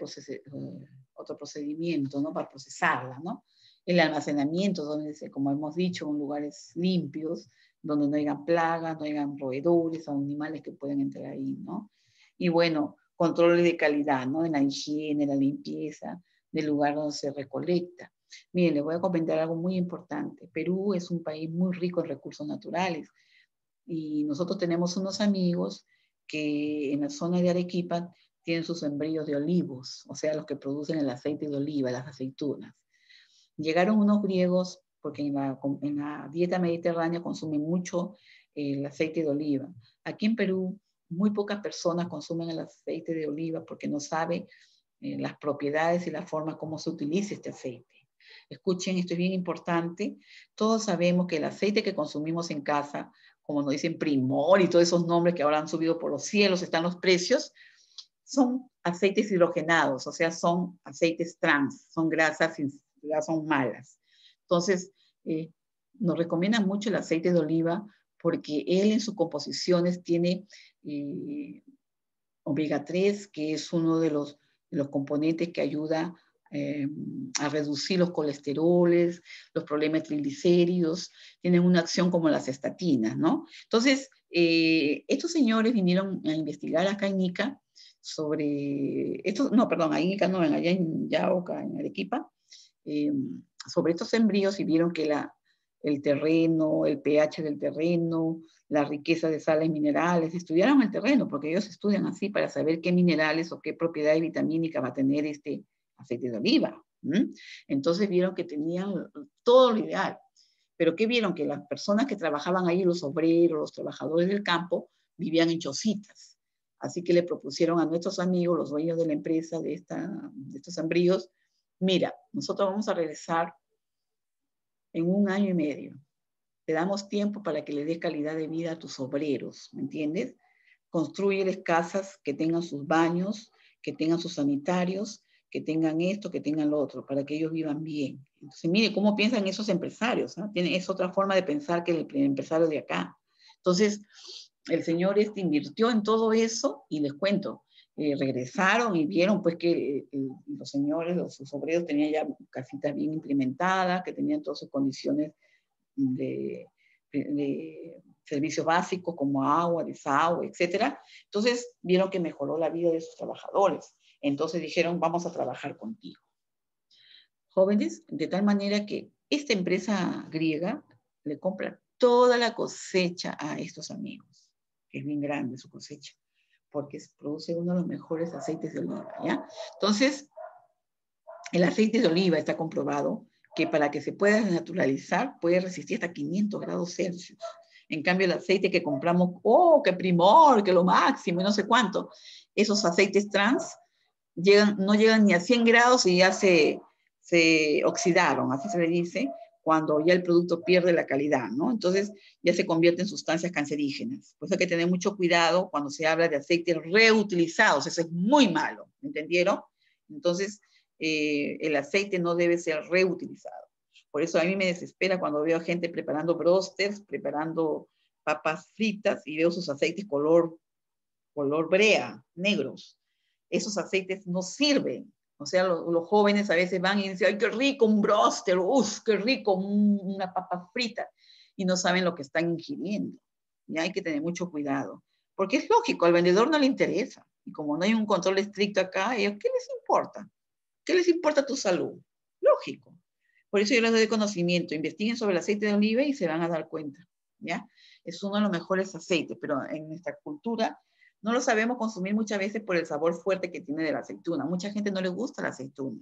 procedimiento, ¿no? Para procesarla, ¿no? El almacenamiento, donde, como hemos dicho, en lugares limpios, donde no hayan plagas, no hayan roedores o animales que pueden entrar ahí, ¿no? Y bueno, controles de calidad, ¿no? En la higiene, la limpieza del lugar donde se recolecta. Miren, les voy a comentar algo muy importante. Perú es un país muy rico en recursos naturales y nosotros tenemos unos amigos que en la zona de Arequipa tienen sus sembríos de olivos, o sea, los que producen el aceite de oliva, las aceitunas. Llegaron unos griegos, porque en la dieta mediterránea consumen mucho el aceite de oliva. Aquí en Perú, muy pocas personas consumen el aceite de oliva porque no saben las propiedades y la forma como se utiliza este aceite. Escuchen, esto es bien importante. Todos sabemos que el aceite que consumimos en casa, como nos dicen Primor y todos esos nombres que ahora han subido por los cielos, están los precios, son aceites hidrogenados, o sea, son aceites trans, son grasas malas. Entonces, nos recomiendan mucho el aceite de oliva porque él en sus composiciones tiene omega 3, que es uno de los componentes que ayuda a reducir los colesteroles, los problemas triglicéridos, tienen una acción como las estatinas, ¿no? Entonces, estos señores vinieron a investigar acá en Ica sobre, allá en Yauca, en Arequipa, sobre estos embrios y vieron que el terreno, el pH del terreno, la riqueza de sales minerales, estudiaron el terreno, porque ellos estudian así para saber qué minerales o qué propiedades vitamínicas va a tener este aceite de oliva. Entonces vieron que tenían todo lo ideal. Pero ¿qué vieron? Que las personas que trabajaban ahí, los obreros, los trabajadores del campo, vivían en chocitas. Así que le propusieron a nuestros amigos, los dueños de la empresa de estos embrios, mira, nosotros vamos a regresar en 1 año y medio. Te damos tiempo para que le des calidad de vida a tus obreros, ¿me entiendes? Construyeles casas que tengan sus baños, que tengan sus sanitarios, que tengan esto, que tengan lo otro, para que ellos vivan bien. Entonces, mire cómo piensan esos empresarios, ¿no? Es otra forma de pensar que el empresario de acá. Entonces, el señor invirtió en todo eso y les cuento, regresaron y vieron pues que los señores, sus obreros tenían ya casitas bien implementadas, que tenían todas sus condiciones de servicios básicos como agua, desagüe, etcétera. Entonces vieron que mejoró la vida de sus trabajadores. Entonces dijeron, vamos a trabajar contigo. Jóvenes, de tal manera que esta empresa griega le compra toda la cosecha a estos amigos, que es bien grande su cosecha, porque produce uno de los mejores aceites de oliva, ¿ya? Entonces, el aceite de oliva está comprobado que para que se pueda naturalizar puede resistir hasta 500 grados Celsius. En cambio, el aceite que compramos, ¡oh, qué Primor, que lo máximo, y no sé cuánto! Esos aceites trans no llegan ni a 100 grados y ya se oxidaron, así se le dice, cuando ya el producto pierde la calidad, ¿no? Entonces ya se convierte en sustancias cancerígenas. Por eso hay que tener mucho cuidado cuando se habla de aceites reutilizados. Eso es muy malo, ¿entendieron? Entonces, el aceite no debe ser reutilizado. Por eso a mí me desespera cuando veo gente preparando brósters, preparando papas fritas y veo sus aceites color brea, negros. Esos aceites no sirven. O sea, los jóvenes a veces van y dicen, ¡ay, qué rico un bróster! ¡Uf, qué rico una papa frita! Y no saben lo que están ingiriendo. Y hay que tener mucho cuidado. Porque es lógico, al vendedor no le interesa. Y como no hay un control estricto acá, ellos, ¿qué les importa? ¿Qué les importa tu salud? Lógico. Por eso yo les doy conocimiento. Investiguen sobre el aceite de oliva y se van a dar cuenta. ¿Ya? Es uno de los mejores aceites, pero en nuestra cultura no lo sabemos consumir muchas veces por el sabor fuerte que tiene de la aceituna. Mucha gente no le gusta la aceituna,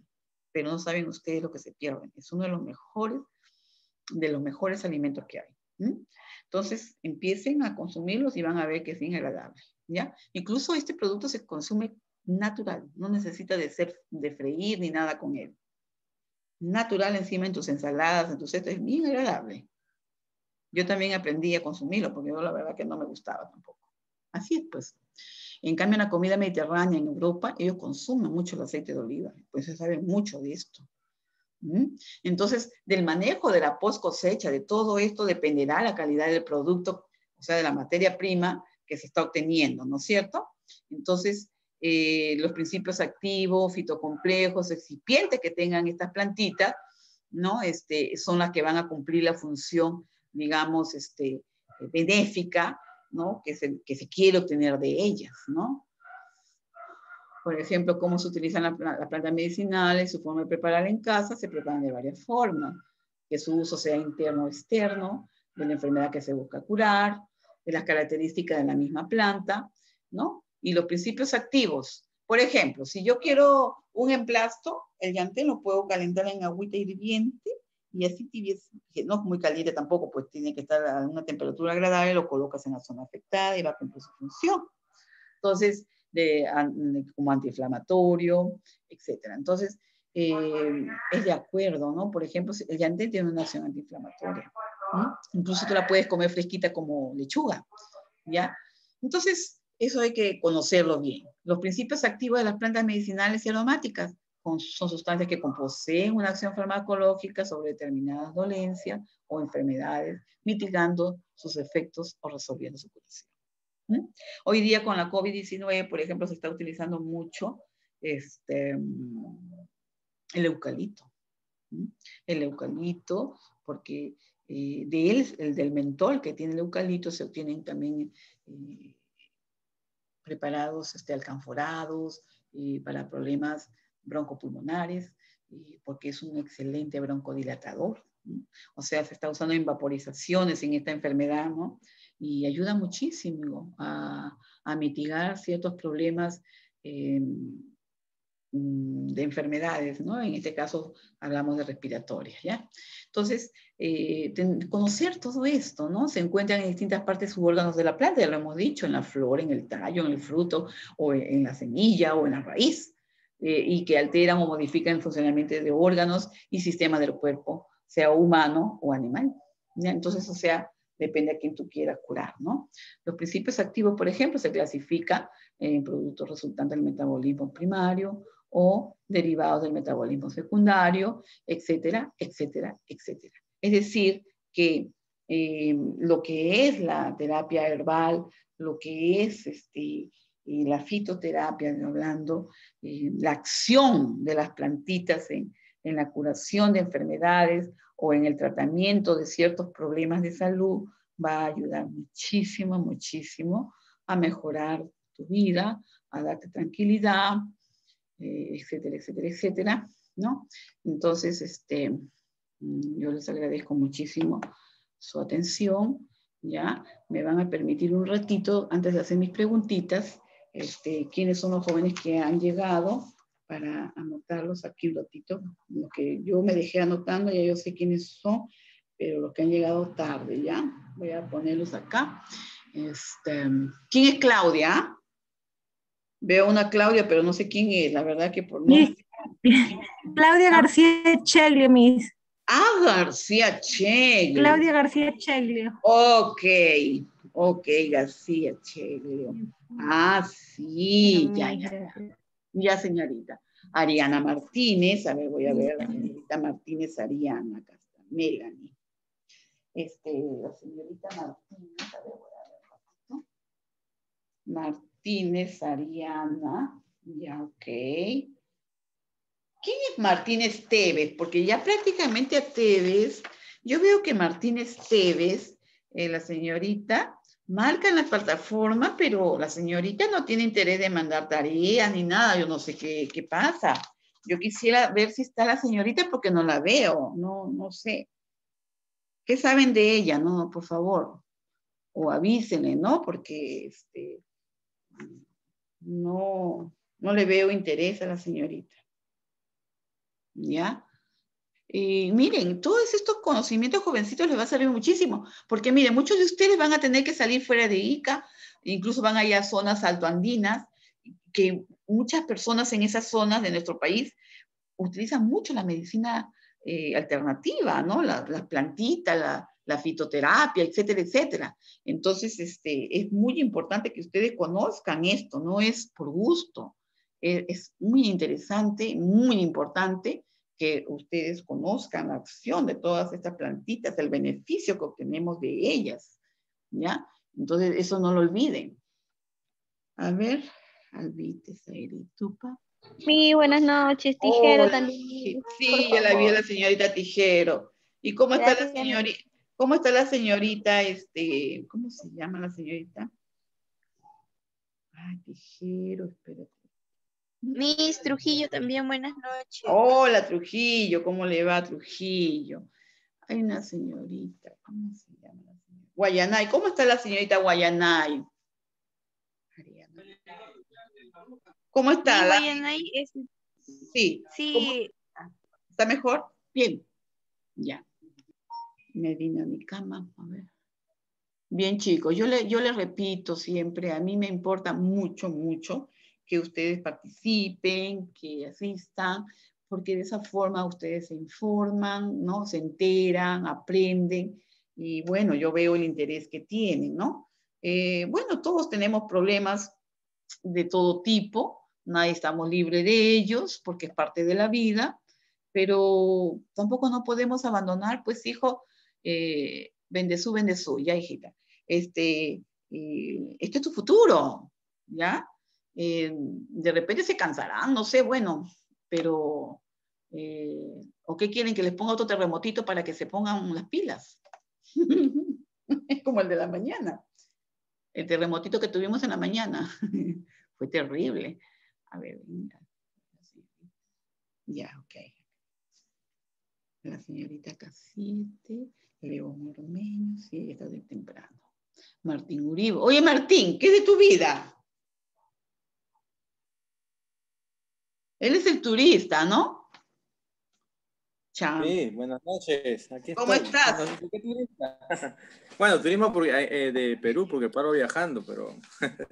pero no saben ustedes lo que se pierden. Es uno de los mejores alimentos que hay. Entonces, empiecen a consumirlos y van a ver que es bien agradable. ¿Ya? Incluso este producto se consume natural, no necesita de freír ni nada con él. Natural encima en tus ensaladas, en tus es bien agradable. Yo también aprendí a consumirlo porque yo la verdad que no me gustaba tampoco. Así es, pues. En cambio, en la comida mediterránea en Europa, ellos consumen mucho el aceite de oliva, pues se sabe mucho de esto. Entonces, del manejo de la post cosecha, de todo esto dependerá la calidad del producto, o sea, de la materia prima que se está obteniendo, ¿no es cierto? Entonces, los principios activos, fitocomplejos, excipientes que tengan estas plantitas, ¿no? Son las que van a cumplir la función, digamos, benéfica, ¿no? Que se quiere obtener de ellas, ¿no? Por ejemplo, cómo se utilizan las plantas medicinales, su forma de preparar en casa, se preparan de varias formas. Que su uso sea interno o externo, de la enfermedad que se busca curar, de las características de la misma planta, ¿no? Y los principios activos. Por ejemplo, si yo quiero un emplasto, el llantén lo puedo calentar en agüita hirviente y así tibieza, que no es muy caliente tampoco, pues tiene que estar a una temperatura agradable, lo colocas en la zona afectada y va a cumplir su función. Entonces, como antiinflamatorio, etcétera. Entonces, es de acuerdo, ¿no? Por ejemplo, el llantén tiene una acción antiinflamatoria. Incluso tú la puedes comer fresquita como lechuga, ¿ya? Entonces, eso hay que conocerlo bien. Los principios activos de las plantas medicinales y aromáticas son sustancias que poseen una acción farmacológica sobre determinadas dolencias o enfermedades, mitigando sus efectos o resolviendo su curación. Hoy día con la COVID-19, por ejemplo, se está utilizando mucho el eucalipto. El eucalipto, porque de él, el del mentol que tiene el eucalipto, se obtienen también preparados alcanforados para problemas broncopulmonares, porque es un excelente broncodilatador. O sea, se está usando en vaporizaciones en esta enfermedad, ¿no? Y ayuda muchísimo a mitigar ciertos problemas de enfermedades, ¿no? En este caso hablamos de respiratorias, ¿ya? Entonces, conocer todo esto, ¿no? Se encuentran en distintas partes sus órganos de la planta, ya lo hemos dicho, en la flor, en el tallo, en el fruto, o en la semilla, o en la raíz, y que alteran o modifican el funcionamiento de órganos y sistemas del cuerpo, sea humano o animal, ¿ya? Entonces, o sea, depende a quién tú quieras curar, ¿no? Los principios activos, por ejemplo, se clasifican en productos resultantes del metabolismo primario, o derivados del metabolismo secundario, etcétera, etcétera, etcétera. Es decir, que lo que es la terapia herbal, lo que es la fitoterapia, hablando, la acción de las plantitas en la curación de enfermedades o en el tratamiento de ciertos problemas de salud, va a ayudar muchísimo, muchísimo a mejorar tu vida, a darte tranquilidad, etcétera, etcétera, etcétera, ¿no? Entonces, yo les agradezco muchísimo su atención, ¿ya? Me van a permitir un ratito, antes de hacer mis preguntitas, quiénes son los jóvenes que han llegado, para anotarlos aquí un ratito, los que yo me dejé anotando, ya yo sé quiénes son, pero los que han llegado tarde, ¿ya? Voy a ponerlos acá. ¿Quién es Claudia? Veo una Claudia, pero no sé quién es, la verdad que por no... Miss, Claudia García Cheglio, Miss. Ah, García Cheglio. Claudia García Cheglio. Ok, ok, García Cheglio. Ah, sí, ya, ya, ya. Ya, señorita. Ariana Martínez, a ver, voy a ver, la señorita Martínez Ariana, acá está, Melanie. La señorita Martínez, a ver, voy a ver, ¿no? Martínez Ariana, ya, ok. ¿Quién es Martínez Tevez? Porque ya prácticamente a Tevez, yo veo que Martínez Tevez, la señorita, marca en la plataforma, pero la señorita no tiene interés de mandar tareas ni nada, yo no sé qué pasa. Yo quisiera ver si está la señorita porque no la veo, no sé. ¿Qué saben de ella? No, por favor. O avísenle, ¿no? Porque no le veo interés a la señorita. ¿Ya? Miren, todos estos conocimientos jovencitos les va a servir muchísimo, porque miren, muchos de ustedes van a tener que salir fuera de Ica, incluso van a ir a zonas altoandinas, que muchas personas en esas zonas de nuestro país utilizan mucho la medicina alternativa, ¿no? Las plantitas, la fitoterapia, etcétera, etcétera. Entonces, es muy importante que ustedes conozcan esto, no es por gusto, es muy interesante, muy importante que ustedes conozcan la acción de todas estas plantitas, el beneficio que obtenemos de ellas, ¿ya? Entonces, eso no lo olviden. A ver, Albite, Tupa. Mi, buenas noches, Oh, Tijero también, por sí, ya la vi a la favor. señorita Tijero. ¿Y cómo está la Gracias, señorita? ¿Cómo está la señorita, cómo se llama la señorita? Ay, Tijero, espérate. Miss Trujillo también, buenas noches. Hola, Trujillo, ¿cómo le va, Trujillo? Hay una señorita, ¿cómo se llama la señorita? Guayanay, ¿cómo está la señorita Guayanay? ¿Cómo Mi está? Guayanay es, Sí, ¿cómo sí, está? ¿Está mejor? Bien. Ya. Me vine a mi cama. A ver. Bien, chicos, yo les repito siempre, a mí me importa mucho, mucho que ustedes participen, que asistan, porque de esa forma ustedes se informan, ¿no? Se enteran, aprenden, y bueno, yo veo el interés que tienen, ¿no? Bueno, todos tenemos problemas de todo tipo, nadie estamos libres de ellos, porque es parte de la vida, pero tampoco no podemos abandonar, pues, hijo, vende su, ya, hijita. Este es tu futuro, ¿ya? De repente se cansarán, no sé, bueno, pero, ¿o qué quieren? Que les ponga otro terremotito para que se pongan las pilas. Es como el de la mañana, el terremotito que tuvimos en la mañana. Fue terrible. A ver, venga. Ya, ok. La señorita Casite, León Ormeño, sí, está de temprano. Martín Uribe. Oye, Martín, ¿qué es de tu vida? Él es el turista, ¿no? Cham. Sí, buenas noches, aquí ¿Cómo estoy. estás? Buenas noches, ¿qué turista? Bueno, turismo porque, de Perú porque paro viajando, pero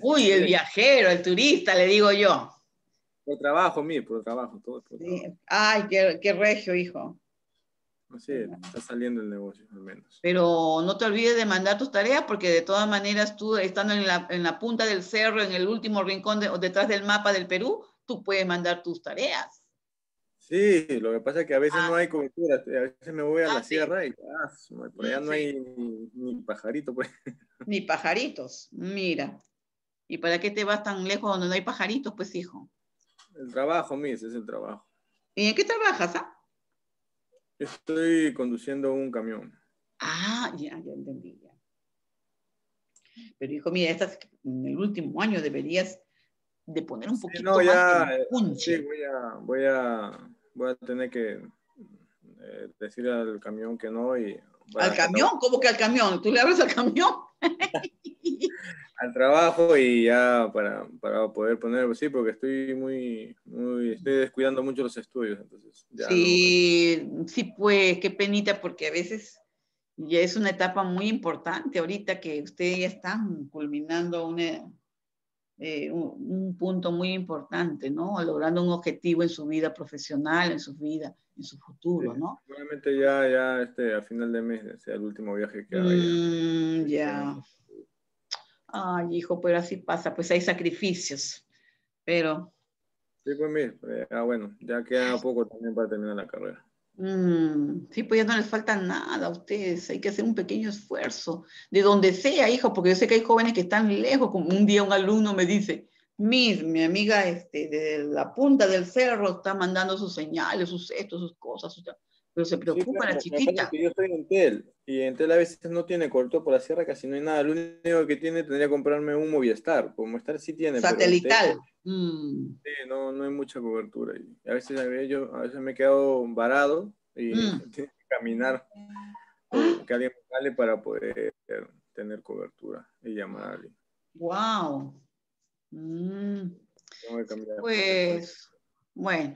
Uy, el viajero, el turista, le digo yo. por trabajo, por trabajo, todo es por Sí. trabajo. Ay, qué regio, hijo. Así es, está saliendo el negocio, al menos. Pero no te olvides de mandar tus tareas porque de todas maneras tú estando en la punta del cerro, en el último rincón o detrás del mapa del Perú, tú puedes mandar tus tareas. Sí, lo que pasa es que a veces Ah, no hay cobertura, a veces me voy a la sí. sierra y por allá no Sí. hay ni pajarito, pues. Ni pajaritos, mira. ¿Y para qué te vas tan lejos donde no hay pajaritos, pues, hijo? El trabajo, ese es el trabajo. ¿Y en qué trabajas, ah? Yo estoy conduciendo un camión. Ah, ya entendí, ya. Pero, hijo, mira, en el último año deberías de poner un Sí, poquito no, más de ya, sí, punche. voy a tener que decirle al camión que no y ¿Al hasta acabó camión? ¿Cómo que al camión? ¿Tú le hablas al camión? al trabajo y ya para poder poner, sí, porque estoy descuidando mucho los estudios, entonces ya no. Sí, sí, pues, qué penita, porque a veces ya es una etapa muy importante ahorita que ustedes ya están culminando un punto muy importante, ¿no? Logrando un objetivo en su vida profesional, en su vida, en su Sí, futuro, ¿no? seguramente ya a final de mes sea el último viaje que haga ya. Ya. Ay, hijo, pero así pasa, pues hay sacrificios, pero Sí, pues bueno, ya queda poco también para terminar la carrera. sí, pues ya no les falta nada a ustedes, hay que hacer un pequeño esfuerzo, de donde sea, hijo, porque yo sé que hay jóvenes que están lejos, como un día un alumno me dice, mi amiga de la punta del cerro está mandando sus señales, sus estos, sus cosas, pero se Sí, preocupa la claro, me pasa chiquita. que yo estoy en Entel y Entel a veces no tiene cobertura por la sierra, casi no hay nada. Lo único que tiene tendría que comprarme un Movistar. Pues Movistar sí tiene, pero Entel Satelital. sí, no hay mucha cobertura. Y a veces me he quedado varado y Mm. tengo que caminar o que alguien me jale para poder tener cobertura y llamar a alguien. Wow. Mm. Tengo que cambiar por eso. Pues, bueno,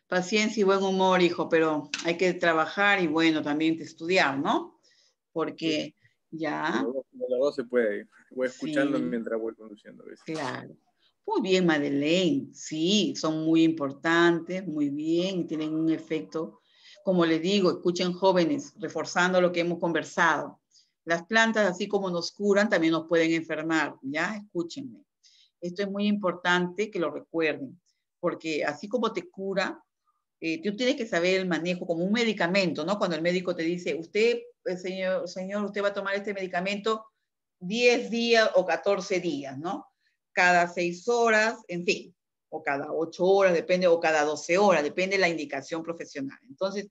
paciencia y buen humor, hijo, pero hay que trabajar y bueno, también estudiar, ¿no? Sí, Porque ya, de los dos se puede ir. Voy escuchando sí, mientras voy conduciendo a veces. claro. Muy bien, Madeleine, sí, son muy importantes, muy bien, tienen un efecto, como les digo, escuchen jóvenes, reforzando lo que hemos conversado. Las plantas, así como nos curan, también nos pueden enfermar, ¿ya? Escúchenme. Esto es muy importante que lo recuerden, porque así como te cura, tú tienes que saber el manejo como un medicamento, ¿no? Cuando el médico te dice, usted, señor, usted va a tomar este medicamento 10 días o 14 días, ¿no? Cada 6 horas, en fin, o cada 8 horas, depende, o cada 12 horas, depende de la indicación profesional. Entonces,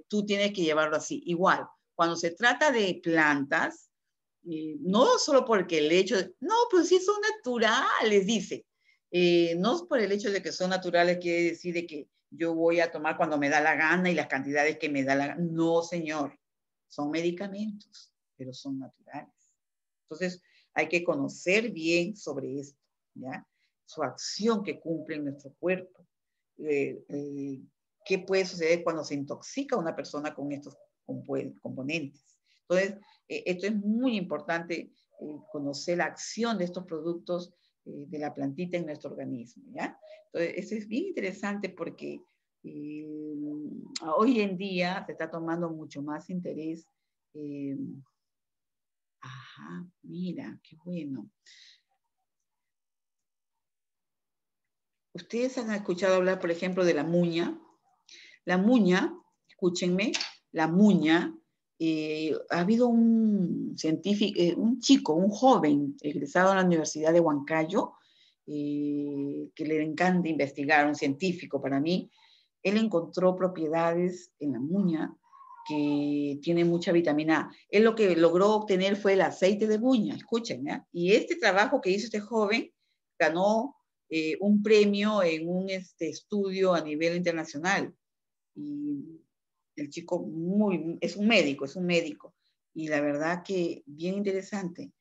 tú tienes que llevarlo así. Igual, cuando se trata de plantas, no solo porque el hecho de, no, pues sí son naturales, dice. No es por el hecho de que son naturales quiere decir de que yo voy a tomar cuando me da la gana y las cantidades que me da la gana. No, señor, son medicamentos, pero son naturales. Entonces, hay que conocer bien sobre esto, ¿ya? Su acción que cumple en nuestro cuerpo. qué puede suceder cuando se intoxica una persona con estos componentes. Entonces, esto es muy importante, conocer la acción de estos productos de la plantita en nuestro organismo, ¿ya? Entonces, eso es bien interesante porque hoy en día se está tomando mucho más interés. Ajá, mira, qué bueno. Ustedes han escuchado hablar, por ejemplo, de la muña. La muña, escúchenme, la muña, ha habido un científico, un chico, un joven egresado a la Universidad de Huancayo, que le encanta investigar, un científico para mí. Él encontró propiedades en la muña que tiene mucha vitamina A. Él lo que logró obtener fue el aceite de muña, escuchen, ¿eh? Y este trabajo que hizo este joven ganó un premio en un estudio a nivel internacional. Y el chico es un médico. Y la verdad que bien interesante.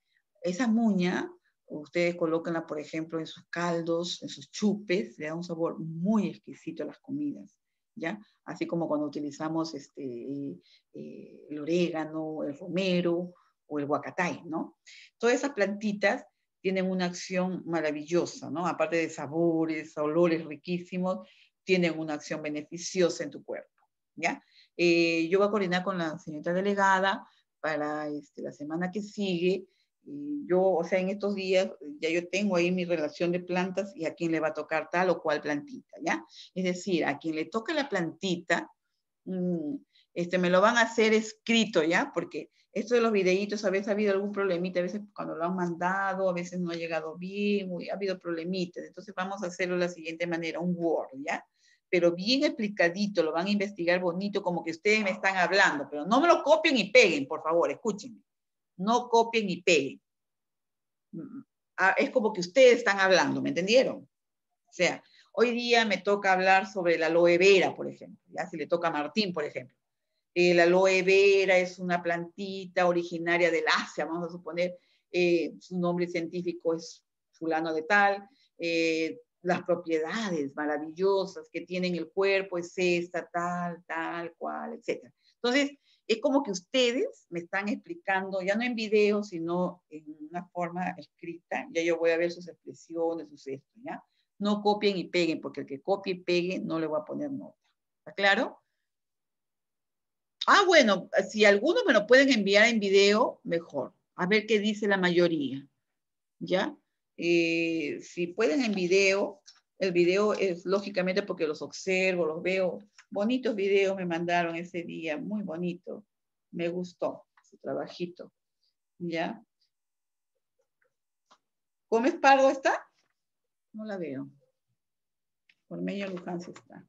Esa muña, ustedes colóquenla, por ejemplo, en sus caldos, en sus chupes, le da un sabor muy exquisito a las comidas, ¿ya? Así como cuando utilizamos el orégano, el romero o el huacatay, ¿no? Todas esas plantitas tienen una acción maravillosa, ¿no? Aparte de sabores, olores riquísimos, tienen una acción beneficiosa en tu cuerpo, ¿ya? Yo voy a coordinar con la señorita delegada para la semana que sigue. Yo, o sea, en estos días ya yo tengo ahí mi relación de plantas y a quién le va a tocar tal o cual plantita, ¿ya? Es decir, a quien le toque la plantita, me lo van a hacer escrito, ¿ya? Porque esto de los videitos, a veces ha habido algún problemita, a veces cuando lo han mandado, a veces no ha llegado bien, ha habido problemitas. Entonces vamos a hacerlo de la siguiente manera, un Word, ¿ya? Pero bien explicadito, lo van a investigar bonito, como que ustedes me están hablando, pero no me lo copien y peguen, por favor, escúchenme. No copien y peguen. Es como que ustedes están hablando, ¿me entendieron? O sea, hoy día me toca hablar sobre la aloe vera, por ejemplo, ¿ya? Si le toca a Martín, por ejemplo. La aloe vera es una plantita originaria del Asia, vamos a suponer, su nombre científico es fulano de tal, las propiedades maravillosas que tiene el cuerpo es esta, tal cual, etc. Entonces, es como que ustedes me están explicando, ya no en video, sino en una forma escrita, ya yo voy a ver sus expresiones, sus esto, ¿ya? No copien y peguen, porque el que copie y pegue no le voy a poner nota. ¿Está claro? Bueno, si algunos me lo pueden enviar en video, mejor. A ver qué dice la mayoría, ¿ya? Si pueden en video, el video es lógicamente porque los observo, los veo. Bonitos videos me mandaron ese día, muy bonito. Me gustó su trabajito, ¿ya? ¿Gómez Pardo está? No la veo. Ormeño Luján sí está.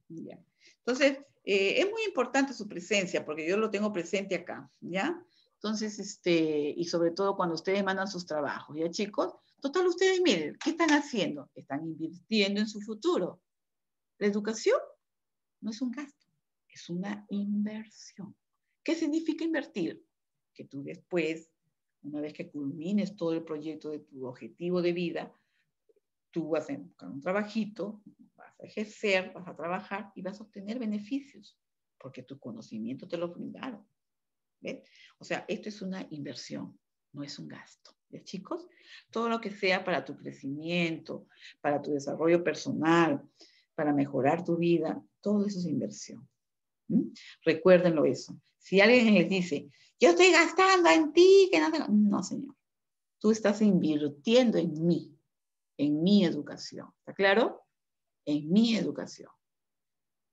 Ya. Entonces, es muy importante su presencia, porque yo lo tengo presente acá, ¿ya? Entonces, y sobre todo cuando ustedes mandan sus trabajos, ¿ya, chicos? Total, ustedes miren, ¿qué están haciendo? Están invirtiendo en su futuro. La educación no es un gasto, es una inversión. ¿Qué significa invertir? Que tú después, una vez que culmines todo el proyecto de tu objetivo de vida, tú vas a buscar un trabajito, vas a ejercer, vas a trabajar y vas a obtener beneficios, porque tu conocimiento te lo brindaron. ¿Ven? O sea, esto es una inversión, no es un gasto. ¿Ves, chicos? Todo lo que sea para tu crecimiento, para tu desarrollo personal, para mejorar tu vida, todo eso es inversión. Recuérdenlo eso. Si alguien les dice, yo estoy gastando en ti, que no, señor. Tú estás invirtiendo en mi educación. ¿Está claro? En mi educación.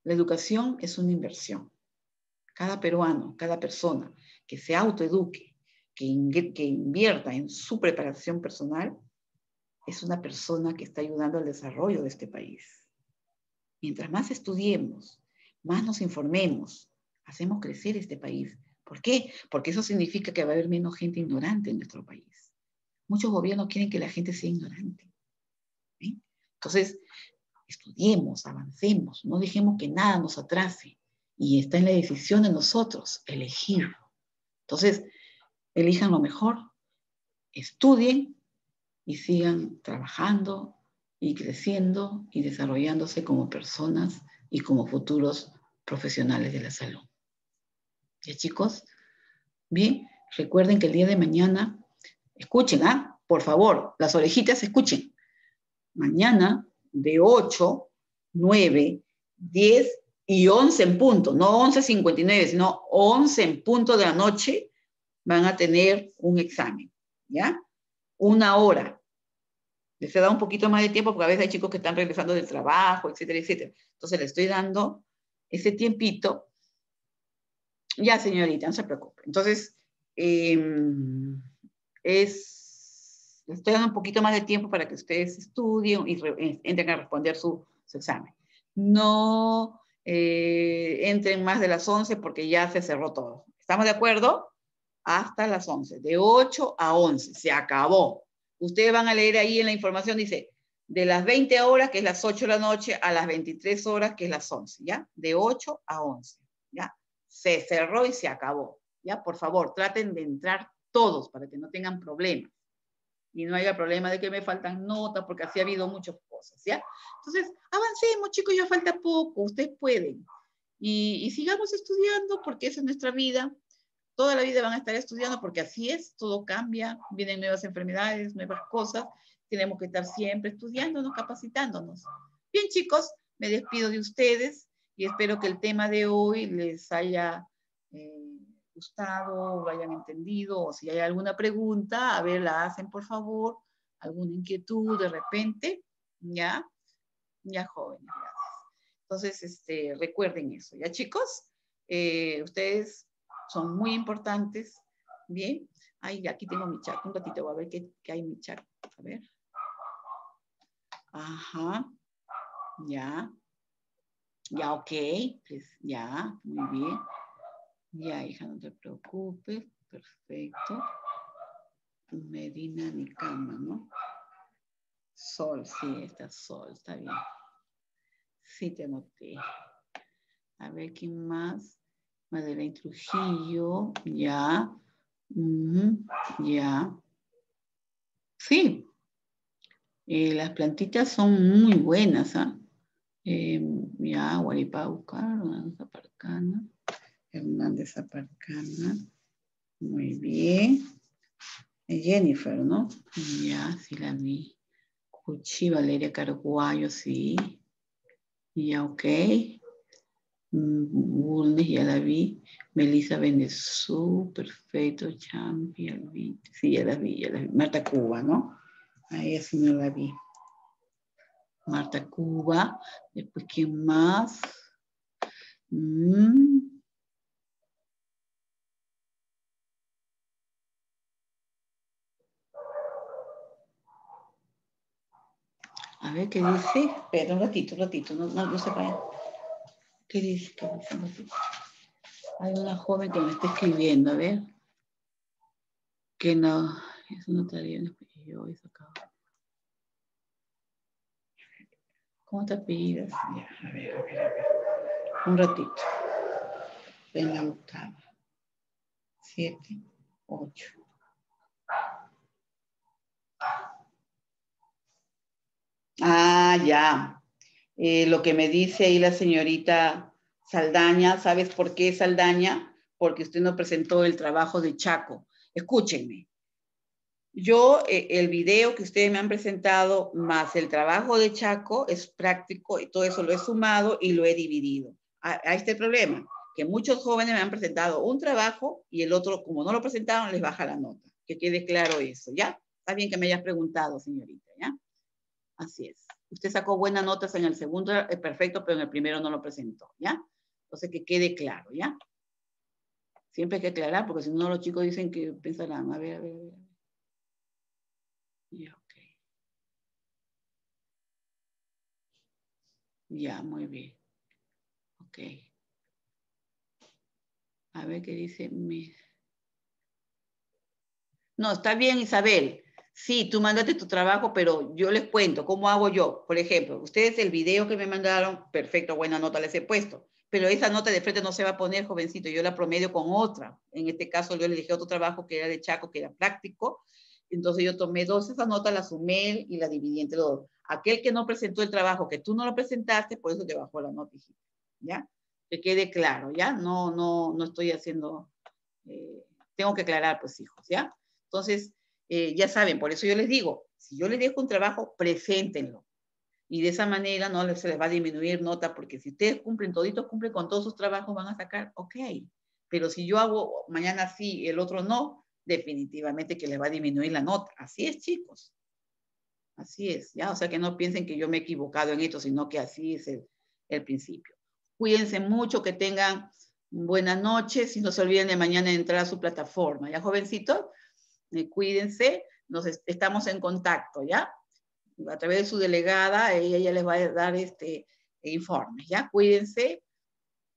La educación es una inversión. Cada peruano, cada persona que se autoeduque, que invierta en su preparación personal, es una persona que está ayudando al desarrollo de este país. Mientras más estudiemos, más nos informemos, hacemos crecer este país. ¿Por qué? Porque eso significa que va a haber menos gente ignorante en nuestro país. Muchos gobiernos quieren que la gente sea ignorante. ¿Sí? Entonces, estudiemos, avancemos, no dejemos que nada nos atrase. Y está en la decisión de nosotros, elegir. Entonces, elijan lo mejor, estudien y sigan trabajando y creciendo y desarrollándose como personas y como futuros profesionales de la salud. ¿Ya, chicos? Bien, recuerden que el día de mañana, escuchen, por favor, las orejitas escuchen. Mañana de 8, 9, 10 y 11 en punto, no 11:59, sino 11 en punto de la noche, van a tener un examen, ¿ya? 1 hora. Les he dado un poquito más de tiempo porque a veces hay chicos que están regresando del trabajo, etcétera, etcétera. Entonces les estoy dando ese tiempito. Ya, señorita, no se preocupe. Entonces, les estoy dando un poquito más de tiempo para que ustedes estudien y entren a responder su examen. No entren más de las 11 porque ya se cerró todo. ¿Estamos de acuerdo? Hasta las 11. De 8 a 11. Se acabó. Ustedes van a leer ahí en la información, dice, de las 20 horas, que es las 8 de la noche, a las 23 horas, que es las 11, ¿ya? De 8 a 11, ¿ya? Se cerró y se acabó, ¿ya? Por favor, traten de entrar todos para que no tengan problemas. Y no haya problema de que me faltan notas, porque así ha habido muchas cosas, ¿ya? Entonces, avancemos, chicos, ya falta poco, ustedes pueden. Y sigamos estudiando, porque esa es nuestra vida. Toda la vida van a estar estudiando, porque así es, todo cambia, vienen nuevas enfermedades, nuevas cosas. Tenemos que estar siempre estudiándonos, capacitándonos. Bien, chicos, me despido de ustedes y espero que el tema de hoy les haya gustado, lo hayan entendido, o si hay alguna pregunta, a ver, la hacen, por favor, alguna inquietud de repente, ¿ya? Ya, jóvenes, gracias. Entonces, recuerden eso, ¿ya, chicos? Ustedes son muy importantes, ¿bien? Ay, aquí tengo mi chat, un ratito voy a ver qué hay en mi chat, a ver. Ajá, ya, ok, pues ya, muy bien. Ya, hija, no te preocupes, perfecto. Medina, mi cama, ¿no? Sol, sí, está Sol, está bien. Sí, te anoté. A ver, ¿quién más? Madeleine Trujillo, ya. Ya. Sí. Las plantitas son muy buenas, ¿ah? Ya, Guaripaucar, Hernández Aparcana. Muy bien. Jennifer, ¿no? Ya, sí la vi. Cuchi, Valeria Carguayo, sí. Ya, ok. Bulnes, ya la vi. Melissa Benezú, perfecto. Champi, sí, ya la vi. Marta Cuba, ¿no? Ahí sí no la vi. Marta Cuba. Después, ¿quién más? A ver, ¿qué dice? Espera, un ratito, no se vaya. ¿Qué dice? Hay una joven que me está escribiendo, a ver. Que no, eso no está bien. Yo he sacado. ¿Cómo te apellidas? Ya, a ver. Un ratito. En la octava. 7, 8. Ah, ya. Lo que me dice ahí la señorita Saldaña, ¿sabes por qué Saldaña? Porque usted no presentó el trabajo de Chaco. Escúchenme. Yo, el video que ustedes me han presentado, más el trabajo de Chaco, es práctico y todo eso lo he sumado y lo he dividido. Ahí está el problema, que muchos jóvenes me han presentado un trabajo y el otro, como no lo presentaron, les baja la nota. Que quede claro eso, ¿ya? Está bien que me hayas preguntado, señorita, ¿ya? Así es. Usted sacó buenas notas en el segundo, perfecto, pero en el primero no lo presentó, ¿ya? Entonces, que quede claro, ¿ya? Siempre hay que aclarar, porque si no los chicos dicen que pensarán, a ver. Ya, ok. Ya, muy bien. Ok. A ver qué dice. No, está bien, Isabel. Sí, tú mandaste tu trabajo, pero yo les cuento cómo hago yo. Por ejemplo, ustedes el video que me mandaron, perfecto, buena nota les he puesto. Pero esa nota de frente no se va a poner, jovencito. Yo la promedio con otra. En este caso, yo le dije otro trabajo que era de Chaco, que era práctico. Entonces yo tomé esa nota, la sumé y la dividí entre dos. Aquel que no presentó el trabajo, que tú no lo presentaste, por eso te bajó la nota, hijita. ¿ya? Que quede claro, ¿ya? No estoy haciendo, tengo que aclarar, pues, hijos, ¿ya? Entonces, ya saben, por eso yo les digo, si yo les dejo un trabajo, preséntenlo. Y de esa manera no se les va a disminuir nota, porque si ustedes toditos cumplen con todos sus trabajos, van a sacar, ok. Pero si yo hago mañana sí y el otro no, definitivamente que les va a disminuir la nota. Así es, chicos. Así es, ¿ya? O sea, que no piensen que yo me he equivocado en esto, sino que así es el principio. Cuídense mucho, que tengan buenas noches y no se olviden de mañana entrar a su plataforma, ¿ya, jovencitos? Cuídense, estamos en contacto, ¿ya? A través de su delegada, ella les va a dar informes, ¿ya? Cuídense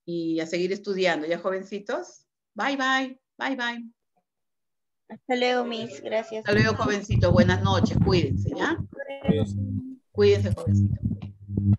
y a seguir estudiando, ¿ya, jovencitos? Bye, bye, bye, bye. Hasta luego, Miss. Gracias. Hasta luego, jovencitos. Buenas noches, cuídense, ¿ya? Cuídense, jovencitos.